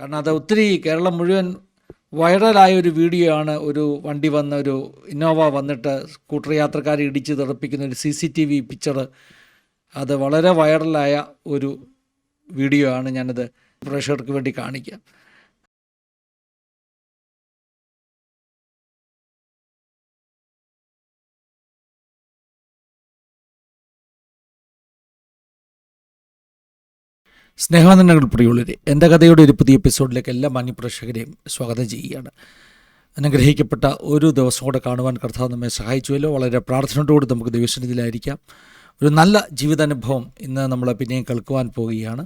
കാരണം അത് ഒത്തിരി കേരളം മുഴുവൻ വൈറലായ ഒരു വീഡിയോ ആണ്. ഒരു വണ്ടി വന്ന് ഒരു ഇന്നോവ വന്നിട്ട് സ്കൂട്ടർ യാത്രക്കാരെ ഇടിച്ച് തെറിപ്പിക്കുന്ന ഒരു CCTV പിക്ചർ. അത് വളരെ വൈറലായ ഒരു വീഡിയോ ആണ്. ഞാനത് പ്രേക്ഷകർക്ക് വേണ്ടി കാണിക്കാം. സ്നേഹവന്ദനങ്ങൾ പ്രിയുള്ളവരെ, എൻ്റെ കഥയുടെ ഒരു പുതിയ എപ്പിസോഡിലേക്ക് എല്ലാ മാന്യപ്രേക്ഷകരെയും സ്വാഗതം ചെയ്യുകയാണ്. അനുഗ്രഹിക്കപ്പെട്ട ഒരു ദിവസം കൂടെ കാണുവാൻ കർത്താവ് നമ്മെ സഹായിച്ചുവല്ലോ. വളരെ പ്രാർത്ഥനയോടുകൂടി നമുക്ക് ദൈവസന്നിധിയിലായിരിക്കാം. ഒരു നല്ല ജീവിതാനുഭവം ഇന്ന് നമ്മൾ പിന്നെയും കേൾക്കുവാൻ പോവുകയാണ്.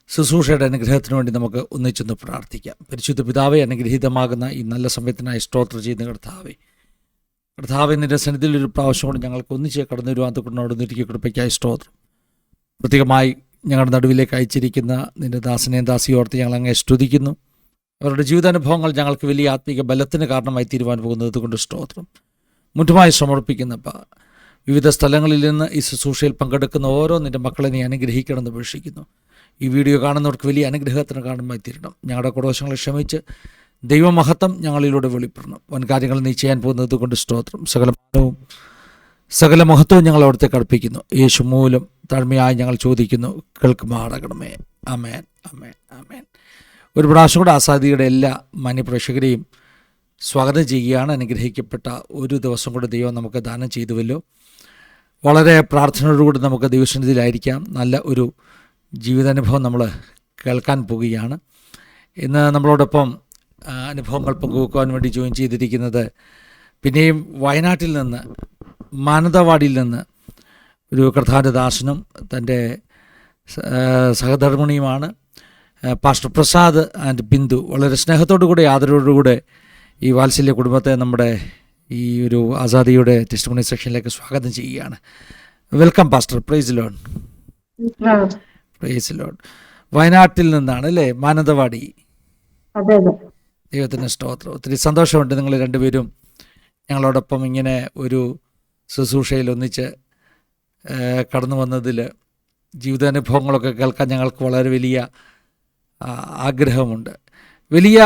ശുശ്രൂഷയുടെ അനുഗ്രഹത്തിന് വേണ്ടി നമുക്ക് ഒന്നിച്ചൊന്ന് പ്രാർത്ഥിക്കാം. പരിശുദ്ധ പിതാവേ, അനുഗ്രഹീതമാകുന്ന ഈ നല്ല സമയത്തിനായി സ്തോത്രം ചെയ്യുന്ന കർത്താവേ, നിൻ്റെ സന്നിധിയിൽ ഒരു പ്രാവശ്യം കൊണ്ട് ഞങ്ങൾക്ക് ഒന്നിച്ച് കടന്നു വരുവാൻ തൊട്ടിനോട് നിരിക്കുക കൃപയ്ക്കായി സ്തോത്രം. പ്രത്യേകമായി ഞങ്ങളുടെ നടുവിലേക്ക് അയച്ചിരിക്കുന്ന നിൻ്റെ ദാസനെയും ദാസിയോർത്ത് ഞങ്ങൾ അങ്ങേ സ്തുതിക്കുന്നു. അവരുടെ ജീവിതാനുഭവങ്ങൾ ഞങ്ങൾക്ക് വലിയ ആത്മീക ബലത്തിന് കാരണമായി തീരുവാൻ പോകുന്നത് കൊണ്ട് സ്തോത്രം. മുറ്റുമായി സമർപ്പിക്കുന്ന വിവിധ സ്ഥലങ്ങളിൽ നിന്ന് ഈ ശുശ്രൂഷയിൽ പങ്കെടുക്കുന്ന ഓരോ നിൻ്റെ മക്കളെ നീ അനുഗ്രഹിക്കണമെന്ന് അപേക്ഷിക്കുന്നു. ഈ വീഡിയോ കാണുന്നവർക്ക് വലിയ അനുഗ്രഹത്തിന് കാരണമായി തീരണം. ഞങ്ങളുടെ കുടവശങ്ങളെ ക്ഷമിച്ച് ദൈവമഹത്വം ഞങ്ങളിലൂടെ വെളിപ്പെടണം. വൻകാര്യങ്ങൾ നീ ചെയ്യാൻ പോകുന്നത് കൊണ്ട് സ്തോത്രം. സകല മഹത്വവും ഞങ്ങൾ അവിടുത്തെ കടപ്പിക്കുന്നു. യേശു മൂലം താഴ്മയായി ഞങ്ങൾ ചോദിക്കുന്നു, കേൾക്കുമാറാകണമേ. ആമേൻ, ആമേൻ, ആമേൻ. ഒരു പ്രാവശ്യം കൂടെ ആസാദിയുടെ എല്ലാ മാന്യപ്രേക്ഷകരെയും സ്വാഗതം ചെയ്യുകയാണ്. അനുഗ്രഹിക്കപ്പെട്ട ഒരു ദിവസം കൂടെ ദൈവം നമുക്ക് ദാനം ചെയ്തുവല്ലോ. വളരെ പ്രാർത്ഥനയോടുകൂടി നമുക്ക് ദൈവസന്നിധിയിലായിരിക്കാം. നല്ല ഒരു ജീവിതാനുഭവം നമ്മൾ കേൾക്കാൻ പോവുകയാണ്. ഇന്ന് നമ്മളോടൊപ്പം അനുഭവങ്ങൾ പങ്കുവെക്കുവാൻ വേണ്ടി ജോയിൻ ചെയ്തിരിക്കുന്നത് പിന്നെയും വയനാട്ടിൽ നിന്ന്, മാനന്തവാടിയിൽ നിന്ന് ഒരു കർത്താദാസനും തൻ്റെ സഹധർമ്മിണിയുമാണ് പാസ്റ്റർ പ്രസാദ് ആൻഡ് ബിന്ദു. വളരെ സ്നേഹത്തോടുകൂടെ ആദരവോടുകൂടെ ഈ വാത്സല്യ കുടുംബത്തെ നമ്മുടെ ഈ ഒരു ആസാദിയുടെ ടെസ്റ്റിമണി സെക്ഷനിലേക്ക് സ്വാഗതം ചെയ്യുകയാണ്. Welcome pastor. Praise Lord. Praise Lord. വയനാട്ടിൽ നിന്നാണ് അല്ലേ? മാനന്തവാടി. ദൈവത്തിന് സ്തോത്രം. ഒത്തിരി സന്തോഷമുണ്ട് നിങ്ങൾ രണ്ടുപേരും ഞങ്ങളോടൊപ്പം ഇങ്ങനെ ഒരു ശുശ്രൂഷയിൽ ഒന്നിച്ച് കടന്നു വന്നതിൽ. ജീവിതാനുഭവങ്ങളൊക്കെ കേൾക്കാൻ ഞങ്ങൾക്ക് വളരെ വലിയ ആഗ്രഹമുണ്ട്. വലിയ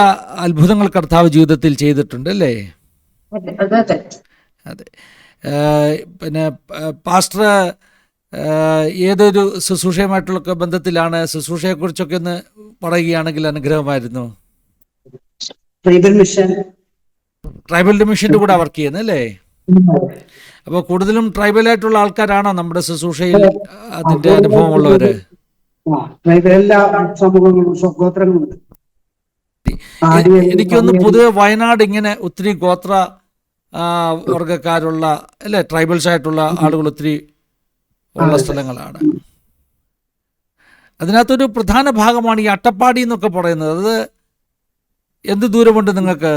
അത്ഭുതങ്ങൾ കർത്താവ് ജീവിതത്തിൽ ചെയ്തിട്ടുണ്ട് അല്ലേ? അതെ. പിന്നെ പാസ്റ്റർ ഏതൊരു ശുശ്രൂഷയുമായിട്ടുള്ള ബന്ധത്തിലാണ്? ശുശ്രൂഷയെക്കുറിച്ചൊക്കെ ഒന്ന് പറയുകയാണെങ്കിൽ അനുഗ്രഹമായിരുന്നു. ട്രൈബൽ മിഷൻ്റെ കൂടെ വർക്ക് ചെയ്യുന്നല്ലേ? അപ്പോൾ കൂടുതലും ട്രൈബലായിട്ടുള്ള ആൾക്കാരാണോ നമ്മുടെ ശുശ്രൂഷയിൽ അതിൻ്റെ അനുഭവമുള്ളവര്? എനിക്കൊന്ന് പൊതുവെ വയനാട് ഇങ്ങനെ ഒത്തിരി ഗോത്ര വർഗക്കാരുള്ള അല്ലേ, ട്രൈബൽസ് ആയിട്ടുള്ള ആളുകൾ ഒത്തിരി ഉള്ള സ്ഥലങ്ങളാണ്. അതിനകത്തൊരു പ്രധാന ഭാഗമാണ് ഈ അട്ടപ്പാടി എന്നൊക്കെ പറയുന്നത്. അത് എന്ത് ദൂരമുണ്ട് നിങ്ങൾക്ക്?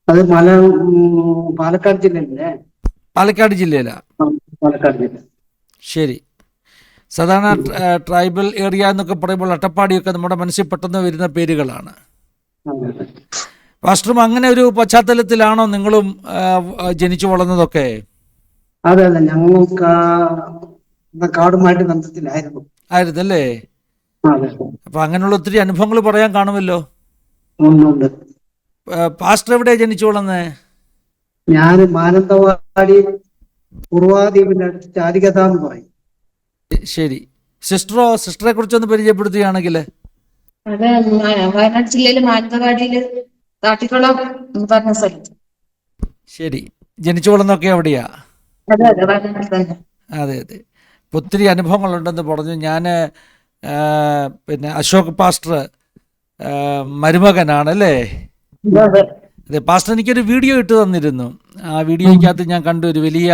അത് പാലക്കാട് ജില്ലയിലെ. പാലക്കാട് ജില്ലയിലാ? ശരി. സാധാരണ ട്രൈബൽ ഏരിയ എന്നൊക്കെ പറയുമ്പോൾ അട്ടപ്പാടിയൊക്കെ നമ്മുടെ മനസ്സിൽ പെട്ടെന്ന് വരുന്ന പേരുകളാണ്. പാസ്റ്ററും അങ്ങനെ ഒരു പശ്ചാത്തലത്തിലാണോ നിങ്ങളും ജനിച്ചു വളർന്നതൊക്കെ? അതെ അതെ, ഞങ്ങൾ കാടുമായിട്ട് ബന്ധത്തിലായിരുന്നു. ആയിരുന്നല്ലേ? അപ്പൊ അങ്ങനെയുള്ള ഒത്തിരി അനുഭവങ്ങൾ പറയാൻ കാണുമല്ലോ. പാസ്റ്റർ എവിടെ ജനിച്ചു വളർന്നേ? ഞാൻ മാനന്തവാടി കുറുവാദ്വീപിന്റെ അടുത്ത് ചാലികത എന്ന് പറയും. ശരി. സിസ്റ്ററെ കുറിച്ചൊന്ന് പരിചയപ്പെടുത്തുകയാണെങ്കിൽ? അതെ, വയനാട് ജില്ലയിലെ മാനന്തവാടിയില് താട്ടിക്കുളം എന്ന് പറഞ്ഞ സ്ഥലത്ത്. ശരി. ജനിച്ചു വളർന്നൊക്കെ എവിടെയാ? അതെ അതെ, വയനാട്ടിൽ തന്നെ. അതെ അതെ. ഒത്തിരി അനുഭവങ്ങളുണ്ടെന്ന് പറഞ്ഞു. ഞാൻ പിന്നെ അശോക് പാസ്റ്റർ മരുമകനാണല്ലേ? അതെ. പാസ്റ്റർ എനിക്കൊരു വീഡിയോ ഇട്ട് തന്നിരുന്നു. ആ വീഡിയോയ്ക്കകത്ത് ഞാൻ കണ്ടു ഒരു വലിയ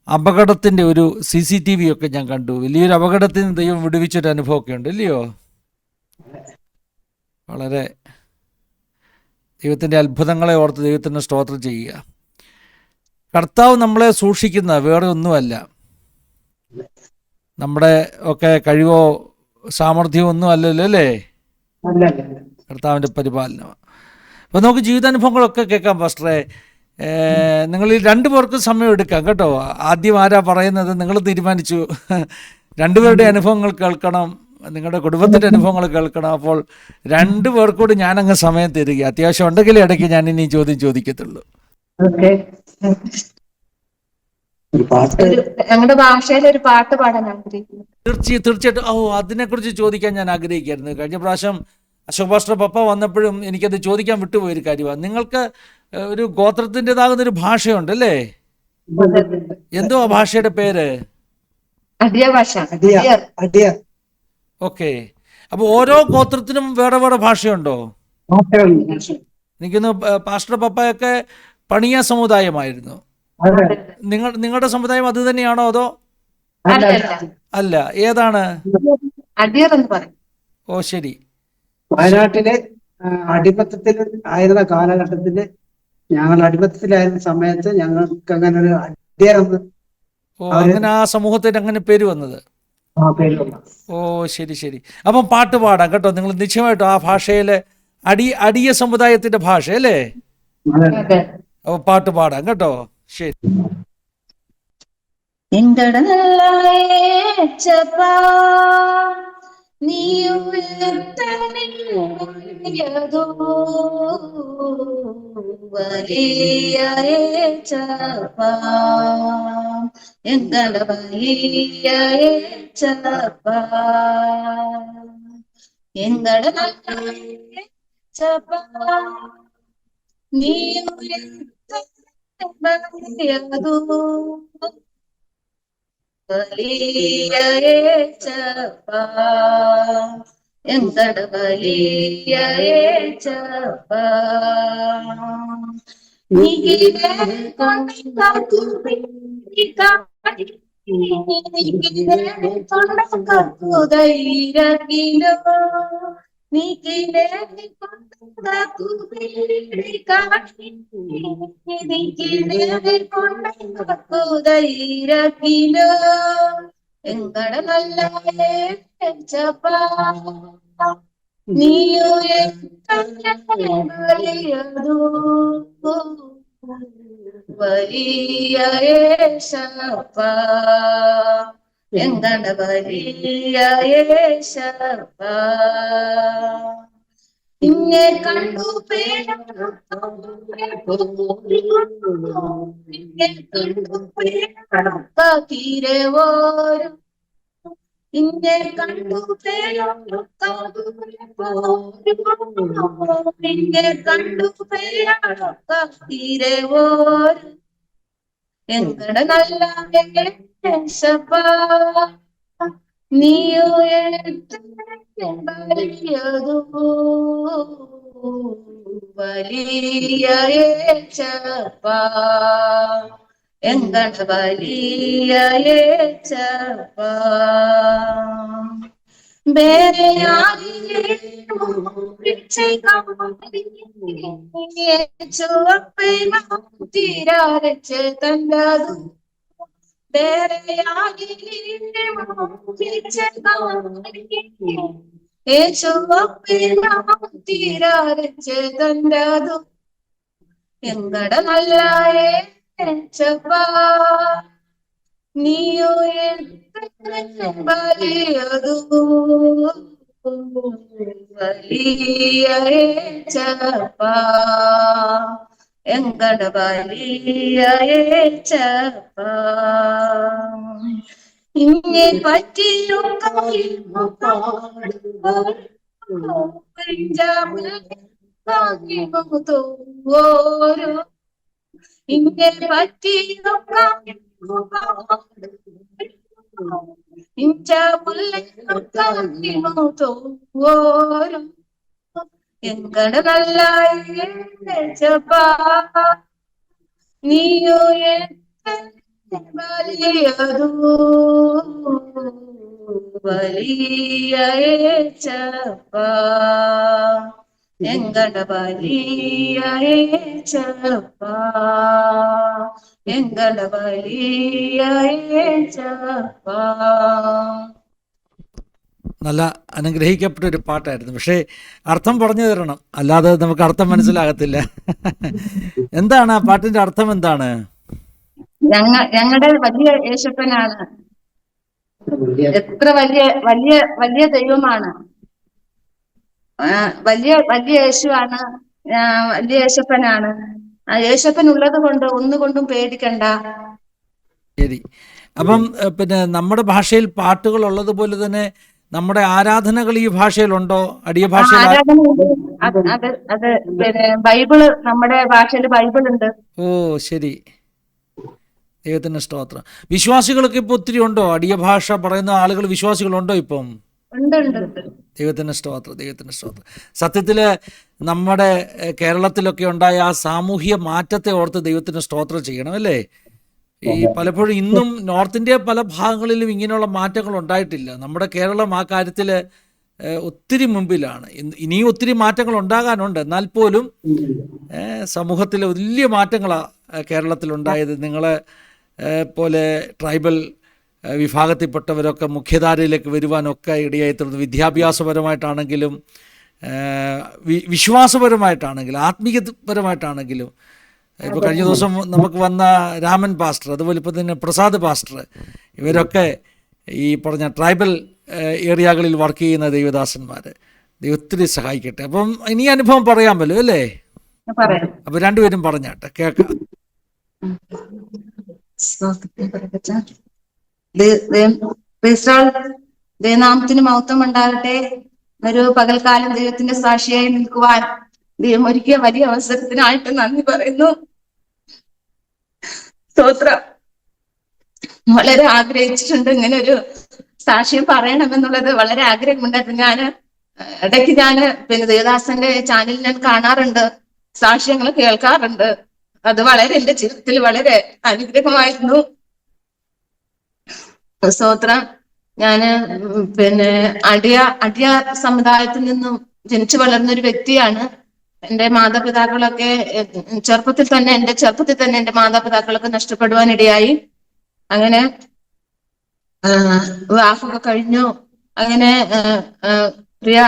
അപകടത്തിൻ്റെ ഒരു CCTV ഒക്കെ ഞാൻ കണ്ടു. വലിയൊരു അപകടത്തിൽ നിന്ന് ദൈവം വിടുവിച്ചൊരു അനുഭവമൊക്കെ ഉണ്ട് ഇല്ലയോ? വളരെ ദൈവത്തിൻ്റെ അത്ഭുതങ്ങളെ ഓർത്ത് ദൈവത്തിന് സ്തോത്രം ചെയ്യുക. കർത്താവ് നമ്മളെ സൂക്ഷിക്കുന്ന വേറെ ഒന്നുമല്ല, നമ്മുടെ ഒക്കെ കഴിവോ സാമർഥ്യമോ ഒന്നും അല്ലല്ലോ അല്ലേ? കർത്താവിൻ്റെ പരിപാലനം. അപ്പോൾ നമുക്ക് ജീവിതാനുഭവങ്ങളൊക്കെ കേൾക്കാം പാസ്റ്ററെ. നിങ്ങളിൽ രണ്ടുപേർക്കും സമയം എടുക്കാം കേട്ടോ. ആദ്യം ആരാ പറയുന്നത്? നിങ്ങൾ തീരുമാനിച്ചു. രണ്ടുപേരുടെ അനുഭവങ്ങൾ കേൾക്കണം. നിങ്ങളുടെ കുടുംബത്തിൻ്റെ അനുഭവങ്ങൾ കേൾക്കണം. അപ്പോൾ രണ്ടു പേർക്കൂടി ഞാനങ്ങ് സമയം തരിക. അത്യാവശ്യം ഉണ്ടെങ്കിൽ ഇടയ്ക്ക് ഞാൻ ഇനി ചോദ്യം ചോദിക്കത്തുള്ളൂ. ഓക്കെ. ഒരു പാട്ട് ഞങ്ങളുടെ ഭാഷയിൽ ഒരു പാട്ട് പാടാൻ ആഗ്രഹിക്കുന്നു. തീർച്ചയായിട്ടും. അതിനെക്കുറിച്ച് ചോദിക്കാൻ ഞാൻ ആഗ്രഹിക്കായിരുന്നു. കഴിഞ്ഞ പ്രാവശ്യം അശോക് പാസ്റ്റർ പപ്പ വന്നപ്പോഴും എനിക്കത് ചോദിക്കാൻ വിട്ടുപോയൊരു കാര്യമാണ്. നിങ്ങൾക്ക് ഒരു ഗോത്രത്തിൻ്റെതാകുന്നൊരു ഭാഷയുണ്ടല്ലേ? എന്തോ ആ ഭാഷയുടെ പേര്? അടിയ ഭാഷ. അടിയ. ഓക്കെ. അപ്പോൾ ഓരോ ഗോത്രത്തിനും വേറെ വേറെ ഭാഷയുണ്ടോ? എനിക്കൊന്ന് പാസ്റ്റർ പപ്പയൊക്കെ പണിയ സമുദായമായിരുന്നു. നിങ്ങളുടെ സമുദായം അത് തന്നെയാണോ അതോ? അല്ല, ഏതാണ്? അടിയർ എന്ന് പറയും. ഓ ശരി. വയനാട്ടിലെ അടിമത്തത്തിൽ ആയിരുന്ന കാലഘട്ടത്തില്, ഞങ്ങൾ അടിമത്തത്തിലായിരുന്ന സമയത്ത് ഞങ്ങൾക്ക് അങ്ങനെ ഒരു അടിയറെന്ന്. അങ്ങനെ ആ സമൂഹത്തിന് അങ്ങനെ പേര് വന്നത്. ഓ ശരി. അപ്പം പാട്ട് പാടാം കേട്ടോ. നിങ്ങൾ നിശ്ചയമായിട്ടും ആ ഭാഷയിലെ അടിയ സമുദായത്തിന്റെ ഭാഷ അല്ലേ? അപ്പൊ പാട്ട് പാടാം കേട്ടോ. ശരി. ഇന്നെ കണ്ടു തീരെ ഓരും ഇന്നെ കണ്ടു ഇന്നെ കണ്ടു തീരെ ഓരും എങ്ങടെ നല്ല നീയോ വലിയതു വലിയ ചപ്പാ എങ്ങട വലിയ ചപ്പാ ಬೇರೆ ചുവപ്പിന തീരാരച്ച് തല്ലതു ಬೇರೆ ചുവപ്പിന തീരാരച്ച് തല്ലതു എങ്ങട നല്ല ചപ്പാ നീയോ വലിയതു വലിയ ചപ്പാ എങ്ങട വലിയ ചപ്പാ ഇന്നെ പറ്റിയൊക്കെ ഓരോ ഇന്നെ പറ്റിയൊക്കെ ഇഞ്ച മുല്ലോരും എങ്ങട നല്ല ചപ്പാ നീയോ വലിയതു വലിയ ചപ്പാ എങ്ങട വലിയ ചപ്പാ എങ്ങട വലിയ ചപ്പാ. നല്ല അനുഗ്രഹിക്കപ്പെട്ട ഒരു പാട്ടായിരുന്നു. പക്ഷേ അർത്ഥം പറഞ്ഞു തരണം, അല്ലാതെ നമുക്ക് അർത്ഥം മനസ്സിലാകത്തില്ല. എന്താണ് ആ പാട്ടിന്റെ അർത്ഥം? എന്താണ്? ഞങ്ങളുടെ വലിയ യേശപ്പനാണ്. എത്ര വലിയ വലിയ വലിയ ദൈവമാണ്. വലിയ വലിയ യേശുവാണ്. വലിയ യേശപ്പനാണ്. ആ യേശപ്പൻ ഉള്ളത് കൊണ്ട് ഒന്നുകൊണ്ടും പേടിക്കണ്ട. ശരി. അപ്പം പിന്നെ നമ്മുടെ ഭാഷയിൽ പാട്ടുകൾ ഉള്ളതുപോലെ തന്നെ നമ്മുടെ ആരാധനകൾ ഈ ഭാഷയിലുണ്ടോ? അടിയ ഭാഷയിൽ ആരാധനയുണ്ട്. അത് പിന്നെ ബൈബിള്, നമ്മുടെ ഭാഷയിൽ ബൈബിൾ ഉണ്ട്. ഓ ശരി, ദൈവത്തിന് സ്തോത്രം. വിശ്വാസികളൊക്കെ ഇപ്പോൾ ഒത്തിരി ഉണ്ടോ? അടിയ ഭാഷ പറയുന്ന ആളുകൾ വിശ്വാസികളുണ്ടോ ഇപ്പം? ഉണ്ട് ഉണ്ട് ഉണ്ട്. ദൈവത്തിന് സ്തോത്രം, ദൈവത്തിന് സ്തോത്രം. സത്യത്തിൽ നമ്മുടെ കേരളത്തിലൊക്കെ ഉണ്ടായ ആ സാമൂഹ്യ മാറ്റത്തെ ഓർത്ത് ദൈവത്തിന് സ്തോത്രം ചെയ്യണം, അല്ലേ? ഈ പലപ്പോഴും ഇന്നും നോർത്ത് ഇന്ത്യ പല ഭാഗങ്ങളിലും ഇങ്ങനെയുള്ള മാറ്റങ്ങൾ ഉണ്ടായിട്ടില്ല. നമ്മുടെ കേരളം ആ കാര്യത്തിൽ ഒത്തിരി മുമ്പിലാണ്. ഇനിയും ഒത്തിരി മാറ്റങ്ങൾ ഉണ്ടാകാനുണ്ട്. എന്നാൽ പോലും സമൂഹത്തിൽ വലിയ മാറ്റങ്ങളാണ് കേരളത്തിലുണ്ടായത്. നിങ്ങളെ പോലെ ട്രൈബൽ വിഭാഗത്തിൽപ്പെട്ടവരൊക്കെ മുഖ്യധാരയിലേക്ക് വരുവാനൊക്കെ ഇടയായി തീർന്നു. വിദ്യാഭ്യാസപരമായിട്ടാണെങ്കിലും വിശ്വാസപരമായിട്ടാണെങ്കിലും ആത്മീയപരമായിട്ടാണെങ്കിലും. ഇപ്പോൾ കഴിഞ്ഞ ദിവസം നമുക്ക് വന്ന രാമൻ പാസ്റ്റർ, അതുപോലെ ഇപ്പോൾ തന്നെ പ്രസാദ് പാസ്റ്റർ, ഇവരൊക്കെ ഈ പറഞ്ഞ ട്രൈബൽ ഏരിയകളിൽ വർക്ക് ചെയ്യുന്ന ദൈവദാസന്മാർ. ദൈവത്തിരി സഹായിക്കട്ടെ. അപ്പം ഇനി അനുഭവം പറയാമല്ലോ, അല്ലേ? അപ്പം രണ്ടുപേരും പറഞ്ഞാട്ടെ, കേൾക്കാം. ദൈവനാമത്തിന് മഹത്വം ഉണ്ടാകട്ടെ. ഒരു പകൽക്കാലം ദൈവത്തിന്റെ സാക്ഷിയായി നിൽക്കുവാൻ ദൈവം ഒരുക്കിയ വലിയ അവസരത്തിനായിട്ട് നന്ദി പറയുന്നു. സ്തോത്രം. വളരെ ആഗ്രഹിച്ചിട്ടുണ്ട് ഇങ്ങനെ ഒരു സാക്ഷ്യം പറയണമെന്നുള്ളത്. വളരെ ആഗ്രഹമുണ്ടായിരുന്നു. ഇടയ്ക്ക് പിന്നെ ദേവദാസന്റെ ചാനൽ ഞാൻ കാണാറുണ്ട്, സാക്ഷ്യങ്ങൾ കേൾക്കാറുണ്ട്. അത് വളരെ എന്റെ ജീവിതത്തിൽ വളരെ അനുഗ്രഹമായിരുന്നു. സ്തോത്രം. പിന്നെ അടിയ സമുദായത്തിൽ നിന്നും ജനിച്ചു വളർന്നൊരു വ്യക്തിയാണ്. എന്റെ മാതാപിതാക്കളൊക്കെ ചെറുപ്പത്തിൽ തന്നെ എന്റെ മാതാപിതാക്കളൊക്കെ നഷ്ടപ്പെടുവാനിടയായി. അങ്ങനെ വിവാഹമൊക്കെ കഴിഞ്ഞു. അങ്ങനെ പ്രിയ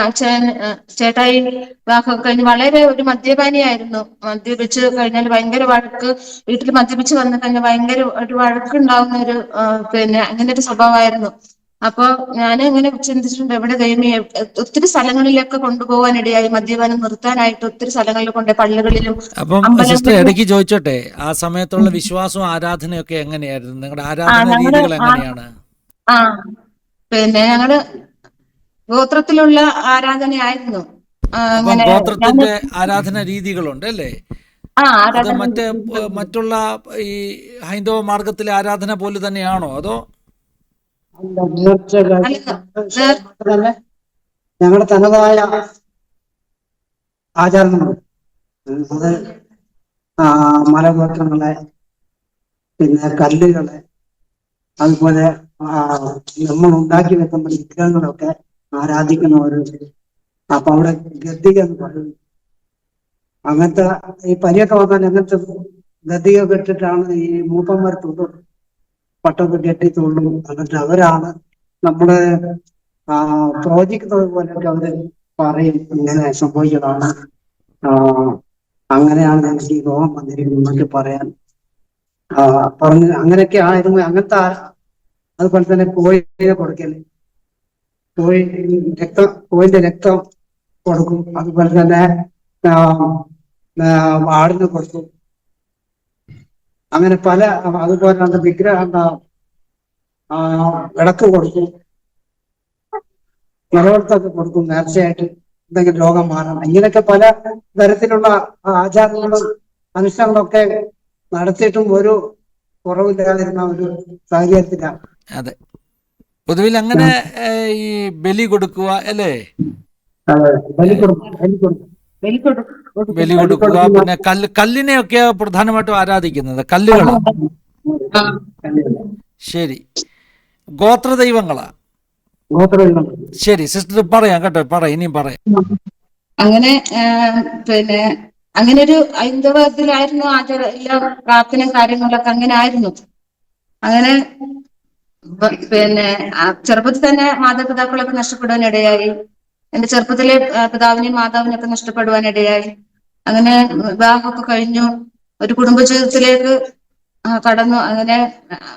ചേട്ടായി വിവാഹമൊക്കെ കഴിഞ്ഞ് വളരെ ഒരു മദ്യപാനിയായിരുന്നു. മദ്യപിച്ച് കഴിഞ്ഞാൽ ഭയങ്കര വഴക്ക്, വീട്ടിൽ മദ്യപിച്ച് വന്നു കഴിഞ്ഞാൽ ഭയങ്കര ഒരു വഴക്കുണ്ടാവുന്ന ഒരു പിന്നെ അങ്ങനെ ഒരു സ്വഭാവമായിരുന്നു. അപ്പൊ ഞാൻ ഇങ്ങനെ ചിന്തിച്ചിട്ടുണ്ട്, എവിടെ ദൈവമേ, ഒത്തിരി സ്ഥലങ്ങളിലൊക്കെ കൊണ്ടുപോകാനിടയായി. മദ്യപാനം നിർത്താനായിട്ട് ഒത്തിരി സ്ഥലങ്ങളിൽ കൊണ്ട്, പള്ളികളിലും. അപ്പം സിസ്റ്റർ ഇടയ്ക്ക് ചോദിച്ചോട്ടെ, ആ സമയത്തുള്ള വിശ്വാസവും ആരാധനയൊക്കെ എങ്ങനെയായിരുന്നു? നിങ്ങളുടെ ആരാധന രീതികൾ എങ്ങനെയാണ്? പിന്നെ ഞങ്ങള് ഗോത്രത്തിലുള്ള ആരാധനയായിരുന്നു. അങ്ങനെ ഗോത്രത്തിന്റെ ആരാധന രീതികളുണ്ട്, അല്ലേ? അത് മറ്റുള്ള ഈ ഹൈന്ദവ മാർഗത്തിലെ ആരാധന പോലെ തന്നെയാണോ, അതോ? ഞങ്ങളുടെ തനതായ ആചാരങ്ങളുണ്ട്. അത് മലഗോത്രങ്ങളെ, പിന്നെ കല്ലുകളെ, അതുപോലെ നമ്മൾ ഉണ്ടാക്കി വെക്കുന്ന വിഗ്രഹങ്ങളൊക്കെ ആരാധിക്കുന്ന ഒരു. അപ്പൊ അവിടെ ഗദ്ദിക എന്ന് പറയും. അങ്ങനത്തെ ഈ പരിയൊക്കെ വന്നാൽ അങ്ങനത്തെ ഗദ്ദിക കെട്ടിട്ടാണ് ഈ മൂപ്പന്മാർ തുള്ളും, പട്ടൊക്കെ കെട്ടി തുള്ളും. എന്നിട്ട് അവരാണ് നമ്മുടെ പ്രവചിക്കുന്നത് പോലെയൊക്കെ അവര് പറയും, ഇങ്ങനെ സംഭവിച്ചതാണ്, അങ്ങനെയാണ് എനിക്ക് ഈ രോഗം വന്നിരിക്കുന്നത് എന്നൊക്കെ പറയാൻ പറഞ്ഞ് അങ്ങനെയൊക്കെ ആയിരുന്നു. അങ്ങനത്തെ അതുപോലെ തന്നെ കോഴിയെ കൊടുക്കല്, കോഴിന്റെ രക്തം കൊടുക്കും. അതുപോലെ തന്നെ ആടിന് കൊടുക്കും. അങ്ങനെ പല, അതുപോലെ തന്നെ വിഗ്രഹം വിളക്ക് കൊടുക്കും, നിലവിളത്തൊക്കെ കൊടുക്കും, നേർച്ചയായിട്ട് എന്തെങ്കിലും രോഗം മാറണം. ഇങ്ങനെയൊക്കെ പല തരത്തിലുള്ള ആചാരങ്ങളും അനുഷ്ഠാനങ്ങളൊക്കെ നടത്തിയിട്ടും ഒരു കുറവില്ലാതിരുന്ന ഒരു സാഹചര്യത്തിലാണ്. അതെ, പൊതുവിൽ അങ്ങനെ ഈ ബലി കൊടുക്കുക, അല്ലേ? ബലി കൊടുക്കുക. പിന്നെ കല്ലിനെയൊക്കെ പ്രധാനമായിട്ടും ആരാധിക്കുന്നത്, കല്ലുകളാണ്. ശരി, ഗോത്ര ദൈവങ്ങളാ. ശരി സിസ്റ്റർ, പറയാം കേട്ടോ, ഇനിയും പറയാം. അങ്ങനെ പിന്നെ അങ്ങനെ ഒരു ഹൈന്ദവത്തിലായിരുന്നു ആചാരം, എല്ലാ പ്രാർത്ഥനയും കാര്യങ്ങളൊക്കെ അങ്ങനെ ആയിരുന്നു. അങ്ങനെ പിന്നെ ചെറുപ്പത്തിൽ തന്നെ മാതാപിതാക്കളൊക്കെ നഷ്ടപ്പെടുവാനിടയായി. എന്റെ ചെറുപ്പത്തിലെ പിതാവിനെയും മാതാവിനെയൊക്കെ നഷ്ടപ്പെടുവാനിടയായി. അങ്ങനെ വിവാഹമൊക്കെ കഴിഞ്ഞു, ഒരു കുടുംബജീവിതത്തിലേക്ക് കടന്നു. അങ്ങനെ